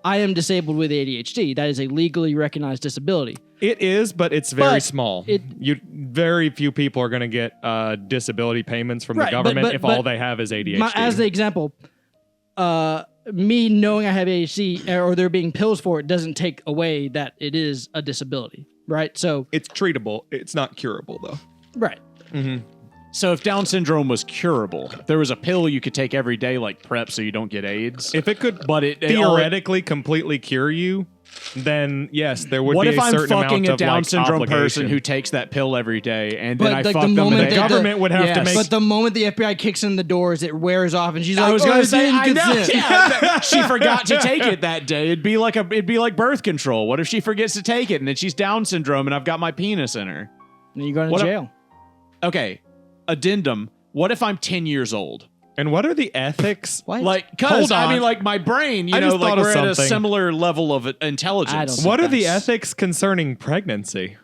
I am disabled with ADHD. That is a legally recognized disability. It is, but it's very small. Very few people are going to get disability payments from the government if all they have is ADHD. As the example, me knowing I have ADHD or there being pills for it doesn't take away that it is a disability, right? So it's treatable. It's not curable, though. Right. Mm-hmm. So if Down syndrome was curable, there was a pill you could take every day, like PrEP, so you don't get AIDS. If it could, but it theoretically completely cure you, then yes, there would be a certain amount of What if I'm fucking a Down syndrome obligation. person who takes that pill every day, and then I fuck them? The government would have to make. But the moment the FBI kicks in the doors, it wears off, and she's like, "I was going to say, I know, yeah, she forgot to take it that day. It'd be like birth control. What if she forgets to take it, and then she's Down syndrome, and I've got my penis in her? And you go to jail. Okay, addendum. What if I'm 10 years old? And what are the ethics? What? Like, because I mean, like my brain, you know, like we're at a similar level of intelligence. What are the ethics concerning pregnancy?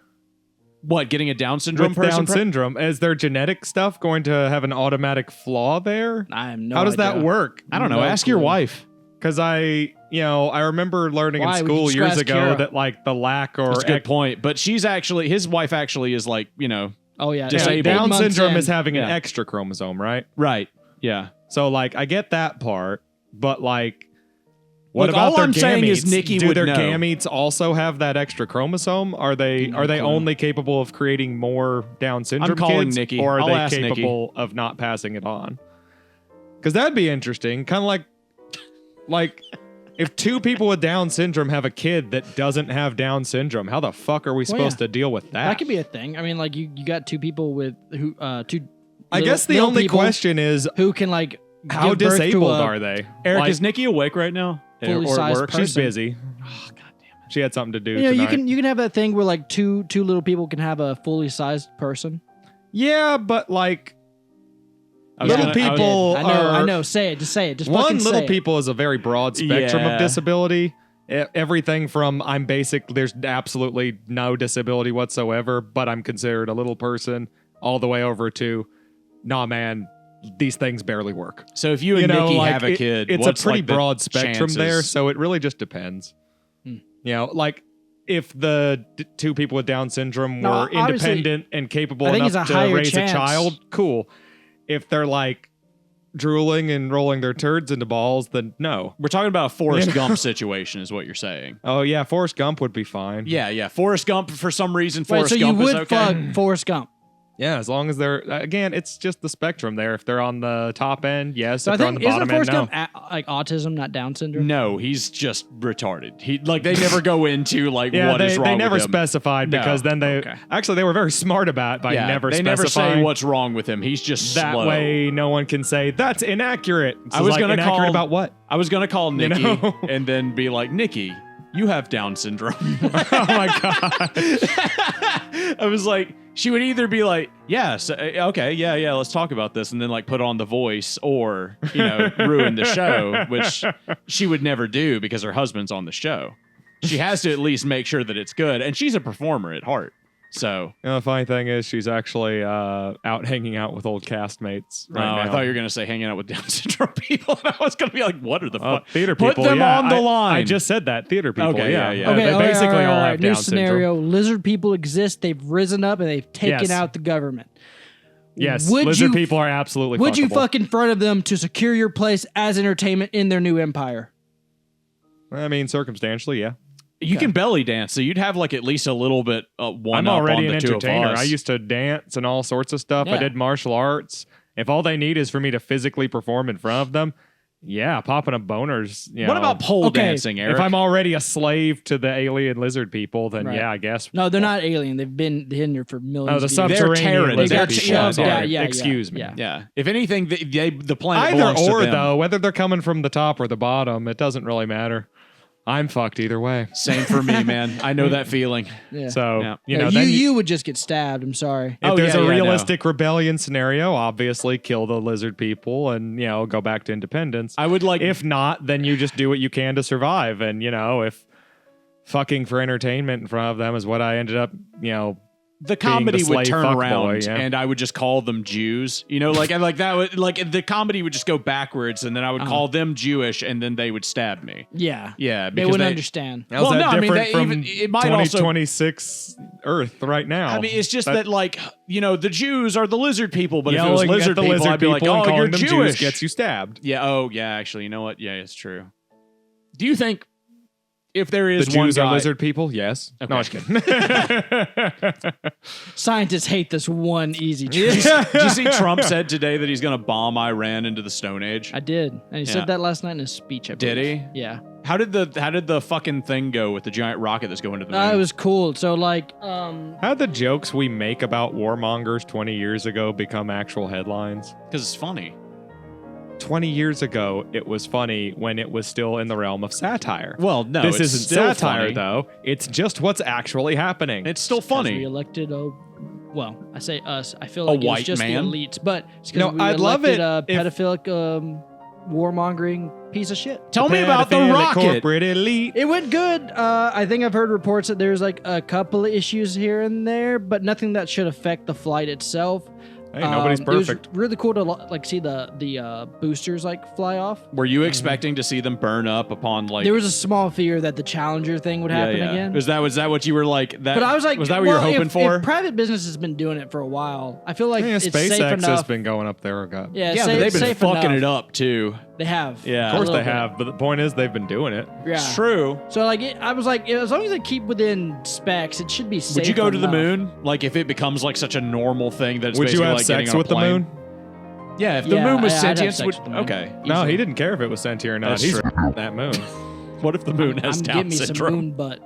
What, getting a Down syndrome With person? Down syndrome, is their genetic stuff going to have an automatic flaw there? I have no How does idea. that work? I don't know. Ask your wife. Because I remember learning in school years ago that like the lack or that's a good point. But his wife actually is like, you know. Oh yeah, disabled. Down syndrome is having an extra chromosome, right? Right. Yeah. So like I get that part, but like what Look, about all their I'm gametes? saying is Nikki Do would their know. gametes also have that extra chromosome? Are they only capable of creating more Down syndrome calling kids, Nikki. or are I'll they ask capable of not passing it on? Because that'd be interesting. Kind of like if two people with Down syndrome have a kid that doesn't have Down syndrome, how the fuck are we supposed to deal with that? That could be a thing. I mean, like you got two people with I guess the only question is who can like how give birth to disabled a are they? Eric, Like, is Nikki awake right now? fully Or at sized work? person. she's busy. Oh, God damn it. She had something to do You know, tonight. you can have that thing where like two little people can have a fully sized person. Yeah, but like I was little gonna- people I are... know. Say it. Just say it. Just One, fucking say little it. people is a very broad spectrum Yeah. of disability. Everything from there's absolutely no disability whatsoever, but I'm considered a little person, all the way over to, nah, man, these things barely work. So if you and Nikki have a kid, it's a what's, pretty like, the broad spectrum there, chances? so it really just depends. You know, like if the two people with Down syndrome No, were obviously, independent and capable I think enough it's a to higher raise chance. a child, cool. If they're like drooling and rolling their turds into balls, then no. We're talking about a Forrest Gump situation, is what you're saying. Oh yeah, Forrest Gump would be fine. Yeah. Forrest Gump, for some reason, Wait, Forrest so you Gump is would okay. fuck Forrest Gump? Yeah, as long as they're again, it's just the spectrum there. If they're on the top end, yes. So If I they're on think the isn't bottom end, Forrest no. Gump like autism, not Down syndrome? No, he's just retarded. They never go into like Yeah, what is wrong they never with him. specified No. because then they actually they were very smart about it by never they specifying. never say what's wrong with him. He's just that slow. way. No one can say that's inaccurate. So I was like, gonna inaccurate call about what? I was gonna call Nikki know? and then be like, Nikki, you have Down syndrome. Oh my god! I was like, she would either be like, yes, okay, yeah, let's talk about this, and then like put on The Voice, or ruin the show, which she would never do because her husband's on the show. She has to at least make sure that it's good, and she's a performer at heart. So, The funny thing is, she's actually out hanging out with old castmates right now. I thought you were gonna say hanging out with Down syndrome people, and I was gonna be like, what are the fuck? Theater Put people. them yeah, on the I line. just said that. Theater people. Okay, yeah. yeah. Okay, They basically all have new Down scenario. syndrome. Lizard people exist. They've risen up and they've taken Yes. out the government. Yes, Would lizard you- people are absolutely. Would you fuckable. fuck in front of them to secure your place as entertainment in their new empire? I mean, circumstantially, yeah. You can belly dance, so you'd have like at least a little bit one I'm up already on an the two of entertainer. us. I used to dance and all sorts of stuff. I Yeah. did martial arts. If all they need is for me to physically perform in front of them, Yeah, popping up boners. What about pole dancing, Eric? If I'm already a slave to the alien lizard people, then yeah, I guess. No, they're not alien. They've been in here for millions of years. Subterranean lizard people. Yeah. Excuse me. Yeah. If anything, the planet either belongs to or them. though, whether they're coming from the top or the bottom, it doesn't really matter. I'm fucked either way. Same for me, man. I know that feeling. Yeah. So you would just get stabbed. I'm sorry. If there's a realistic rebellion scenario, obviously kill the lizard people and go back to independence. I would like. If not, then you just do what you can to survive. And if fucking for entertainment in front of them is what I ended up, the comedy would turn around, boy, and I would just call them Jews. The comedy would just go backwards, and then I would call them Jewish, and then they would stab me. Yeah, yeah, they wouldn't understand. How's that different from it might 2026 Earth right now. I mean, it's just that the Jews are the lizard people, but if it was lizard people, I'd be like, oh, you're Jewish. Gets you stabbed. Yeah. Oh, yeah. Actually, you know what? Yeah, it's true. Do you think? If there is the one Jews guy, are lizard people, yes. Okay. No, I was kidding. Scientists hate this one easy trick. Did you see Trump said today that he's going to bomb Iran into the Stone Age? I did, and he said that last night in his speech. Did he? Yeah. How did the fucking thing go with the giant rocket that's going to the moon? It was cool. So how did the jokes we make about warmongers 20 years ago become actual headlines? Because it's funny. 20 years ago, it was funny when it was still in the realm of satire. Well, no, this it's isn't still satire, funny. though. It's just what's actually happening. It's still funny. We elected I say us. I feel like a white it's just man? the elites, but it's because we I'd love elected it a pedophilic, warmongering piece of shit. Tell me about the rocket. Corporate elite. It went good. I think I've heard reports that there's a couple of issues here and there, but nothing that should affect the flight itself. Hey, nobody's perfect. It was really cool to see the boosters fly off. Were you expecting to see them burn up upon There was a small fear that the Challenger thing would happen again. Was that what you were like? But I was like, was that what you were hoping for? If private business has been doing it for a while, I feel like it's SpaceX safe enough. has been going up there. But they've been fucking it up too. They have. Yeah, of course they have. But the point is, they've been doing it. Yeah, it's true. So I was like, as long as they keep within specs, it should be safe. Would you go to the enough. moon? Like if it becomes such a normal thing that it's would you basically have like sex getting with the on a plane? moon? Yeah, if the moon was sentient, okay. No, he didn't care if it was sentient or not. That's He's true. that moon. What if the moon has Down syndrome? Some moon butt.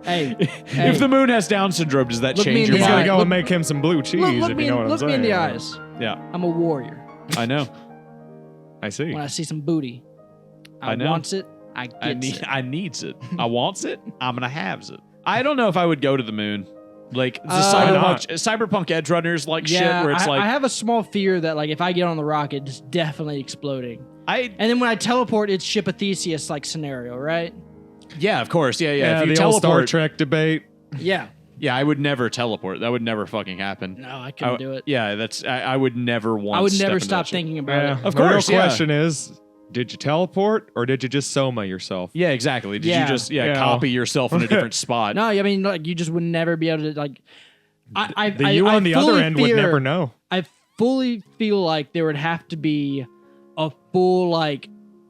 Hey, if the moon has Down syndrome, does that change your He's mind? gonna go and make him some blue cheese. Look me in the eyes. Yeah, I'm a warrior. I know. I see. When I see some booty, I know. wants it. I needs it. I wants it. I'm gonna haves it. I don't know if I would go to the moon. Like the cyberpunk edge runners shit where it's I have a small fear that if I get on the rocket, it's definitely exploding. And then when I teleport, it's Ship of Theseus scenario, right? Yeah, of course. Yeah. If you the teleport, old Star Trek debate. Yeah. Yeah, I would never teleport. That would never fucking happen. No, I couldn't do it. Yeah, I would never want. I would never stop thinking about it. Of course. The real question is, did you teleport or did you just soma yourself? Yeah, exactly. Did you just copy yourself in a different spot? No, I mean you just would never be able to you on the other end would never know. I fully feel like there would have to be a full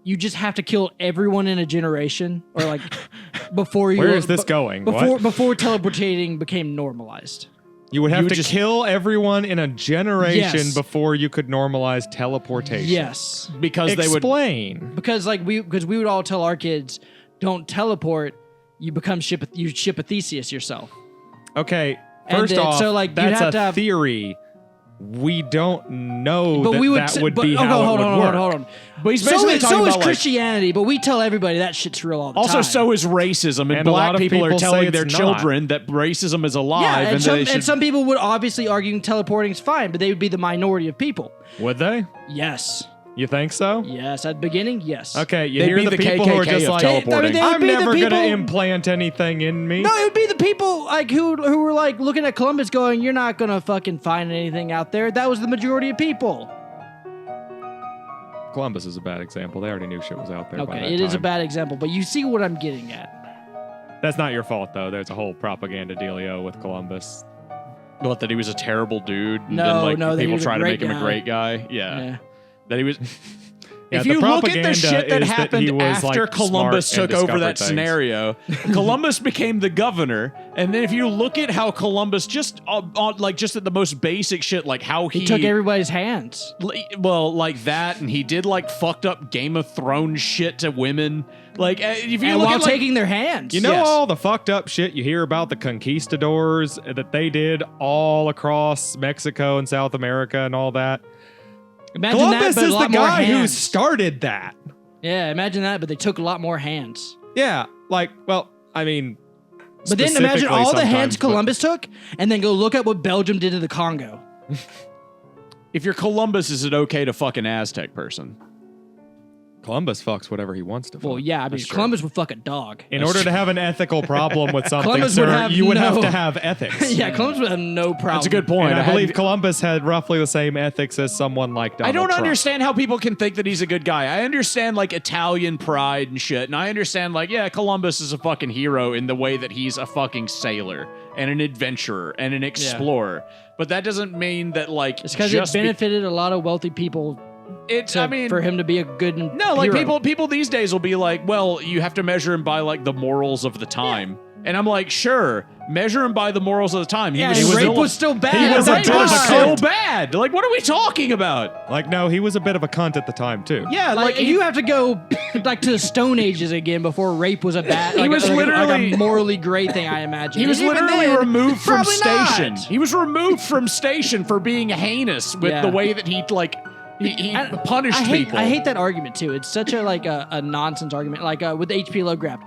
you just have to kill everyone in a generation or before you. Where is this going? Before teleportating became normalized. You would have to kill everyone in a generation before you could normalize teleportation. Yes, because explain. Because we would all tell our kids, don't teleport. You become Ship of Theseus yourself. Okay, first off, that's a theory. We don't know that would be how it would work. Hold on. But he's basically talking about Christianity, but we tell everybody that shit's real all the time. Also, so is racism, and black people are telling their children that racism is alive. And some people would obviously argue teleporting is fine, but they would be the minority of people. Would they? Yes. You think so? Yes, at the beginning, yes. Okay, you hear the people who are just teleporting. I'm never going to implant anything in me. No, it would be the people who were looking at Columbus going, you're not going to fucking find anything out there. That was the majority of people. Columbus is a bad example. They already knew shit was out there. Okay, it is a bad example, but you see what I'm getting at. That's not your fault, though. There's a whole propaganda dealio with Columbus. What, that he was a terrible dude? And no, then, that he people was try to make guy. him a great guy? Yeah. That he was... Yeah, if you look at the propaganda shit that is happened he was, after like, Columbus smart took and over that discovered things. scenario, Columbus became the governor, and then if you look at how Columbus just at the most basic shit, like how He took everybody's hands. well, like that, and he did like fucked up Game of Thrones shit to women, like if you And look while at like, taking their hands. You know Yes. all the fucked up shit you hear about the conquistadors that they did all across Mexico and South America and all that? Imagine Columbus that, but a is lot the more guy who hands. started that. Yeah, imagine that, but they took a lot more hands. Yeah, like, well, I mean, But then imagine specifically all the hands sometimes, but- Columbus took, and then go look at what Belgium did to the Congo. if you're Columbus, is it okay to fuck an Aztec person? Columbus fucks whatever he wants to fuck. Well, yeah, I mean, Columbus would fuck a dog. In order to have an ethical problem with something, Columbus would sir, have you would have no- to have ethics. Yeah, Columbus would have no problem. That's a good point. And I had- believe Columbus had roughly the same ethics as someone like Donald I don't Trump. understand how people can think that he's a good guy. I understand like Italian pride and shit, and I understand like, yeah, Columbus is a fucking hero in the way that he's a fucking sailor and an adventurer and an explorer. But that doesn't mean that like It's because it benefited a lot of wealthy people for him to be a good no, like hero. people these days will be like, well, you have to measure him by like the morals of the time. And I'm like, sure, measure him by the morals of the time. Yeah, he was rape still, was still bad. he was a at bit the of a time. so bad. Like, what are we talking about? Like, no, he was a bit of a cunt at the time, too. Yeah, Like, you have to go like to the Stone Ages again before rape was a bad. Like, was like literally- a morally great thing. I imagine He was And even literally then, removed from probably not. station. He was removed from station for being heinous with Yeah. the way that he like he I- punished I hate, people. I hate that argument too. It's such a nonsense argument. Like with H.P. Lovecraft,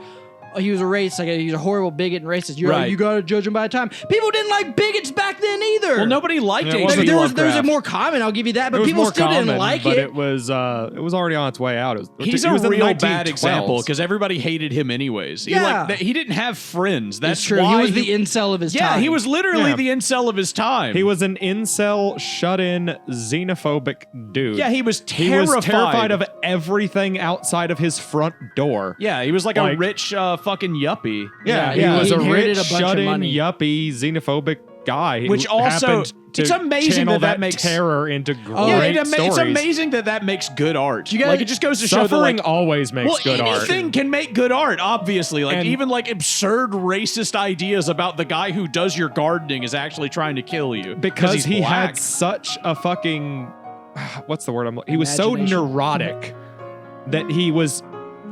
he was a racist. Like he was a horrible bigot and racist. You're Right. like, you gotta judge him by the time. People didn't like bigots back then either. Well, nobody liked Yeah, it H.P. wasn't- There was Lovecraft. a more common. I'll give you that, It but was people more still common, didn't like but it. it was already on its way out. He's it was a in the real bad 1912s. example because everybody hated him anyways. Yeah. He didn't have friends. That's It's true. why He was the incel of his time. Yeah, he was literally Yeah. the incel of his time. He was an incel, shut-in, xenophobic dude. Yeah, he was He terrified. was terrified of everything outside of his front door. Yeah, he was like a Like- rich fucking yuppie. Yeah, he he was a inherited rich, a bunch of shut-in, money. yuppie, xenophobic guy. Which who also- happened to it's amazing channel that makes- terror into great Yeah, stories. it's amazing that makes good art. You guys- Like it just goes to show that Suffering like always makes well, good art. anything can make good art, obviously. Like And- even like absurd racist ideas about the guy who does your gardening is actually trying to kill you Because he's he black. had such a fucking what's the word he was so Imagination. neurotic that he was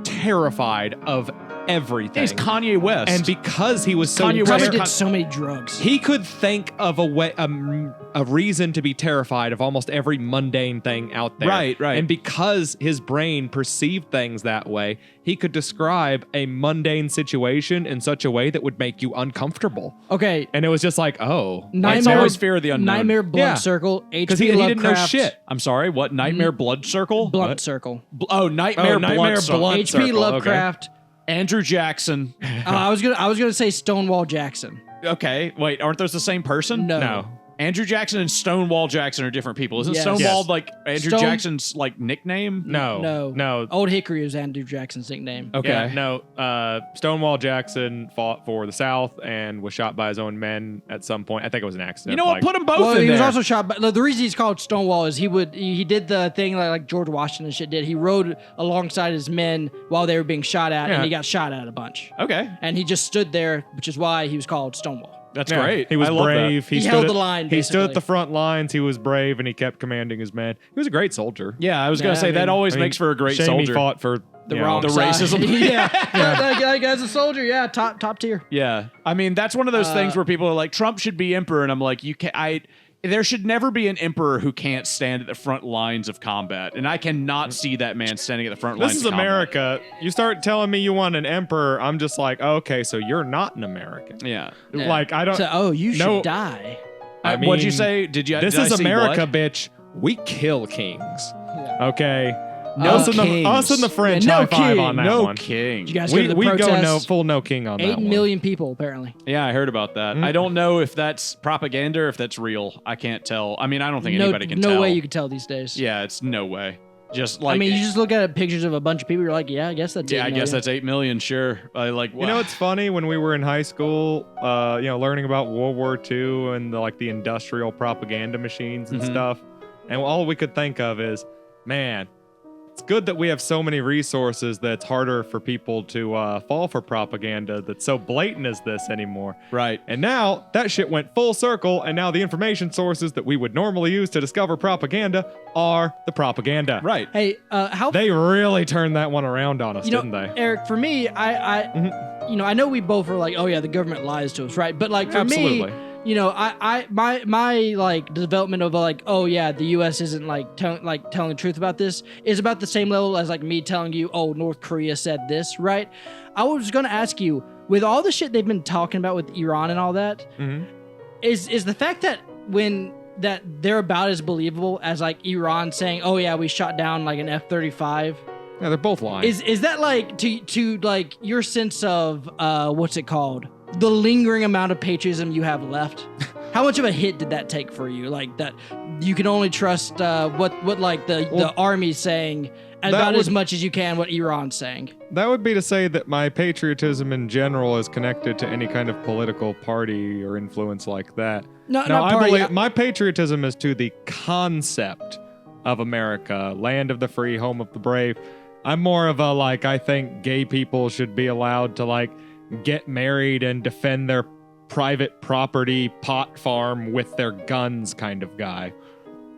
terrified of everything. He's Kanye West. And because he was so Kanye West- Probably terri- did so many drugs. he could think of a reason to be terrified of almost every mundane thing out there. Right. And because his brain perceived things that way, he could describe a mundane situation in such a way that would make you uncomfortable. Okay, And it was just like, oh, It's Nightmare, always fear of the unknown. Nightmare Blood Yeah. Circle. because H.P. he didn't know Lovecraft, shit. I'm sorry, what? Nightmare Blood Circle? Blunt What? Circle. Nightmare Blood Circle. Blunt H.P. Circle, okay. Lovecraft. Andrew Jackson. I was gonna say Stonewall Jackson. Okay, wait, aren't those the same person? No. Andrew Jackson and Stonewall Jackson are different people. Isn't Yes. Stonewall Yes. like Andrew Stone- Jackson's like nickname? No. Old Hickory was Andrew Jackson's nickname. Okay. Yeah, no. Stonewall Jackson fought for the South and was shot by his own men at some point. I think it was an accident. You know what? like- Put them both Well, in he was there. also shot. But the reason he's called Stonewall is he did the thing like George Washington and shit did. He rode alongside his men while they were being shot at, Yeah. and he got shot at a bunch. Okay. And he just stood there, which is why he was called Stonewall. That's Yeah, great. He was I love brave. that. He stood held at- the line, He stood at basically. the front lines. He was brave, and he kept commanding his men. He was a great soldier. Yeah, I was going Yeah, to say I that mean- always I mean, makes for a great shame soldier. He fought for The you know, wrong the side. racism. yeah, that guy's a soldier. Yeah, top tier. Yeah. I mean, that's one of those things where people are like, Trump should be emperor. And I'm like, there should never be an emperor who can't stand at the front lines of combat. And I cannot see that man standing at the front lines This is of combat. America. You start telling me you want an emperor, I'm just like, okay, so you're not an American. Yeah. Yeah. Like, I don't. So, you should no, die. I What'd you mean, say? Did you? This did I is see America, blood? bitch. We kill kings. Okay. No us, and kings. us and the French Yeah, no high five king. on that No one. king. Did you guys go to the We go protest? full no king on that 8 one. million people apparently. Yeah, I heard about that. I don't know if that's propaganda or if that's real. I can't tell. I mean, I don't think anybody can tell. No way you can tell these days. Yeah, it's no way. Just like I mean, you just look at pictures of a bunch of people. You're like, yeah, I guess that's. yeah, 8 I guess million. that's 8 million. Sure. You know, it's funny when we were in high school, learning about World War II and the industrial propaganda machines and stuff. And all we could think of is, man, it's good that we have so many resources that it's harder for people to fall for propaganda that's so blatant as this anymore. Right. And now that shit went full circle, and now the information sources that we would normally use to discover propaganda are the propaganda. Right. Hey, how They really turned that one around on us, didn't they? Eric, for me, I know we both were like, oh yeah, the government lies to us, right? But like for Absolutely. me, my like development of like, oh yeah, the U.S. isn't telling the truth about this is about the same level as like me telling you, oh, North Korea said this, right? I was gonna ask you, with all the shit they've been talking about with Iran and all that, is the fact that that they're about as believable as like Iran saying, oh yeah, we shot down like an F-35. Yeah, they're both lying. Is that like to like your sense of what's it called? The lingering amount of patriotism you have left? How much of a hit did that take for you? Like that you can only trust what like the army's saying about as much as you can what Iran's saying. That would be to say that my patriotism in general is connected to any kind of political party or influence like that. No, I believe my patriotism is to the concept of America, land of the free, home of the brave. I'm more of a I think gay people should be allowed to get married and defend their private property pot farm with their guns kind of guy.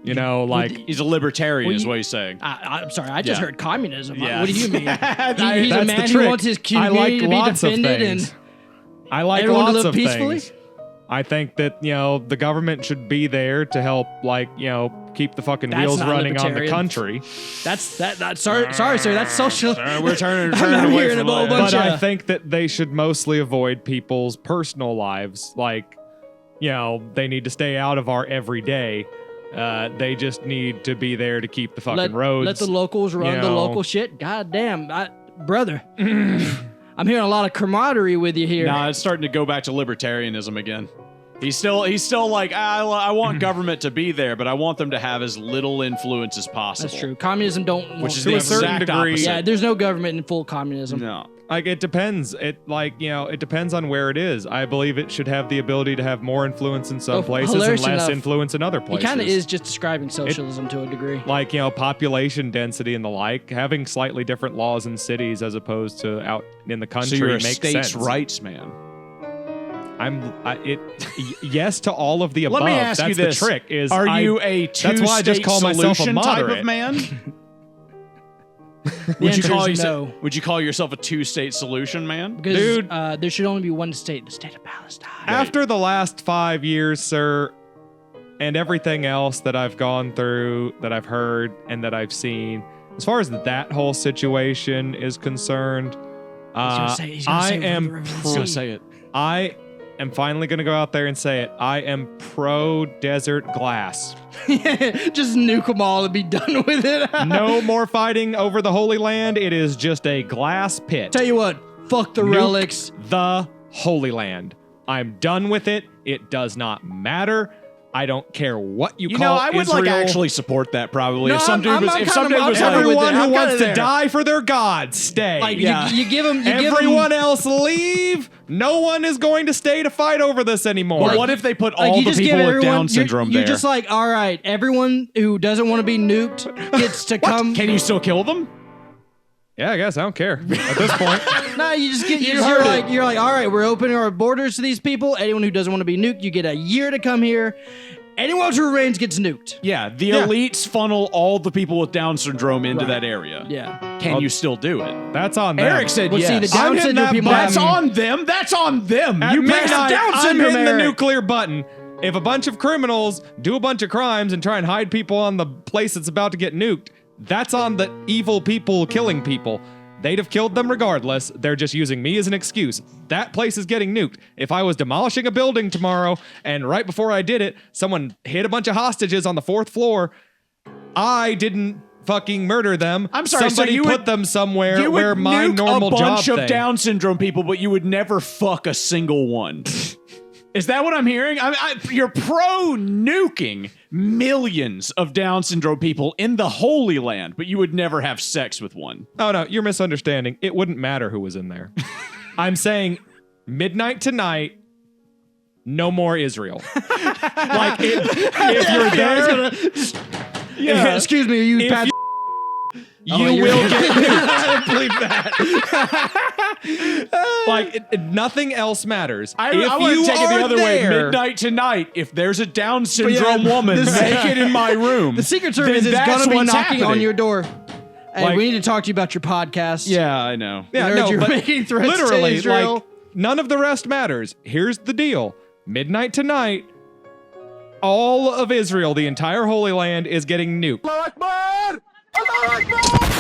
You know, he's a libertarian, is what he's saying. I'm sorry, I just heard communism. Yeah. What do you mean? He's a man who wants his community to be defended and I like everyone to lots live of peacefully. things. I think that the government should be there to help, keep the fucking wheels running on the country. That's sorry, sir. That's social. We're turning I'm away hearing from a whole that. bunch But I of. think that they should mostly avoid people's personal lives. They need to stay out of our everyday. They just need to be there to keep the fucking roads. Let the locals run the local shit. God damn, brother. I'm hearing a lot of camaraderie with you here. Nah, it's starting to go back to libertarianism again. He's still like, I want government to be there, but I want them to have as little influence as possible. That's true. Communism Which is to the a certain exact degree. opposite. Yeah, there's no government in full communism. No. It depends. It depends on where it is. I believe it should have the ability to have more influence in some places and less enough, influence in other places. He kind of is just describing socialism to a degree. Population density and the like, having slightly different laws in cities as opposed to out in the country So you're a makes states' sense. rights man. Yes to all of the above. Let me ask that's you this: the trick. Is are you a that's why I just two-state call myself a solution type moderate. of man? No. Would you call yourself a two-state solution man? Because Dude. there should only be one state, the state of Palestine. After the last 5 years, sir, and everything else that I've gone through, that I've heard, and that I've seen, as far as that whole situation is concerned, he's gonna say it. I am finally going to go out there and say it. I am pro desert glass. Just nuke them all and be done with it. No more fighting over the Holy Land. It is just a glass pit. Tell you what, fuck the Nuke relics. the Holy Land. I'm done with it. It does not matter. I don't care what you call I would Israel. actually support that probably. No, if some dude was like, Everyone who I'm wants kinda to die for their God, stay. You give them. Everyone else leave. No one is going to stay to fight over this anymore. But what if they put all the people with Down syndrome You're there? just like, all right, everyone who doesn't want to be nuked gets to come. Can you still kill them? Yeah, I guess I don't care at this point. No, you just get. You're like, all right, we're opening our borders to these people. Anyone who doesn't want to be nuked, you get a year to come here. Anyone who remains gets nuked. Yeah, the elites funnel all the people with Down syndrome into that area. Yeah. Can you still do it? That's on them. Eric said Well, yes. see, the Down I'm hitting syndrome that people. That's on them. That's on them. At You pressed midnight, Down I'm syndrome, hitting the Eric. nuclear button. If a bunch of criminals do a bunch of crimes and try and hide people on the place that's about to get nuked, that's on the evil people killing people. They'd have killed them regardless. They're just using me as an excuse. That place is getting nuked. If I was demolishing a building tomorrow and right before I did it, someone hit a bunch of hostages on the 4th floor, I didn't fucking murder them. I'm sorry, somebody so you put would- them somewhere You would where my nuke normal a bunch job of thing. Down syndrome people, but you would never fuck a single one. Is that what I'm hearing? You're pro nuking millions of Down syndrome people in the Holy Land, but you would never have sex with one. Oh, no, you're misunderstanding. It wouldn't matter who was in there. I'm saying midnight tonight, no more Israel. If you're there... Yeah. Excuse me, are you If Pat? you will get nuked. Believe that. Nothing else matters. I want to take it the other way. Midnight tonight, if there's a Down syndrome woman naked in my room, the Secret Service is going to be knocking on your door. Hey, we need to talk to you about your podcast. Yeah, I know. Yeah, you're making threats literally, to Israel. None of the rest matters. Here's the deal. Midnight tonight, all of Israel, the entire Holy Land, is getting nuked. Allah Akbar! Allah Akbar!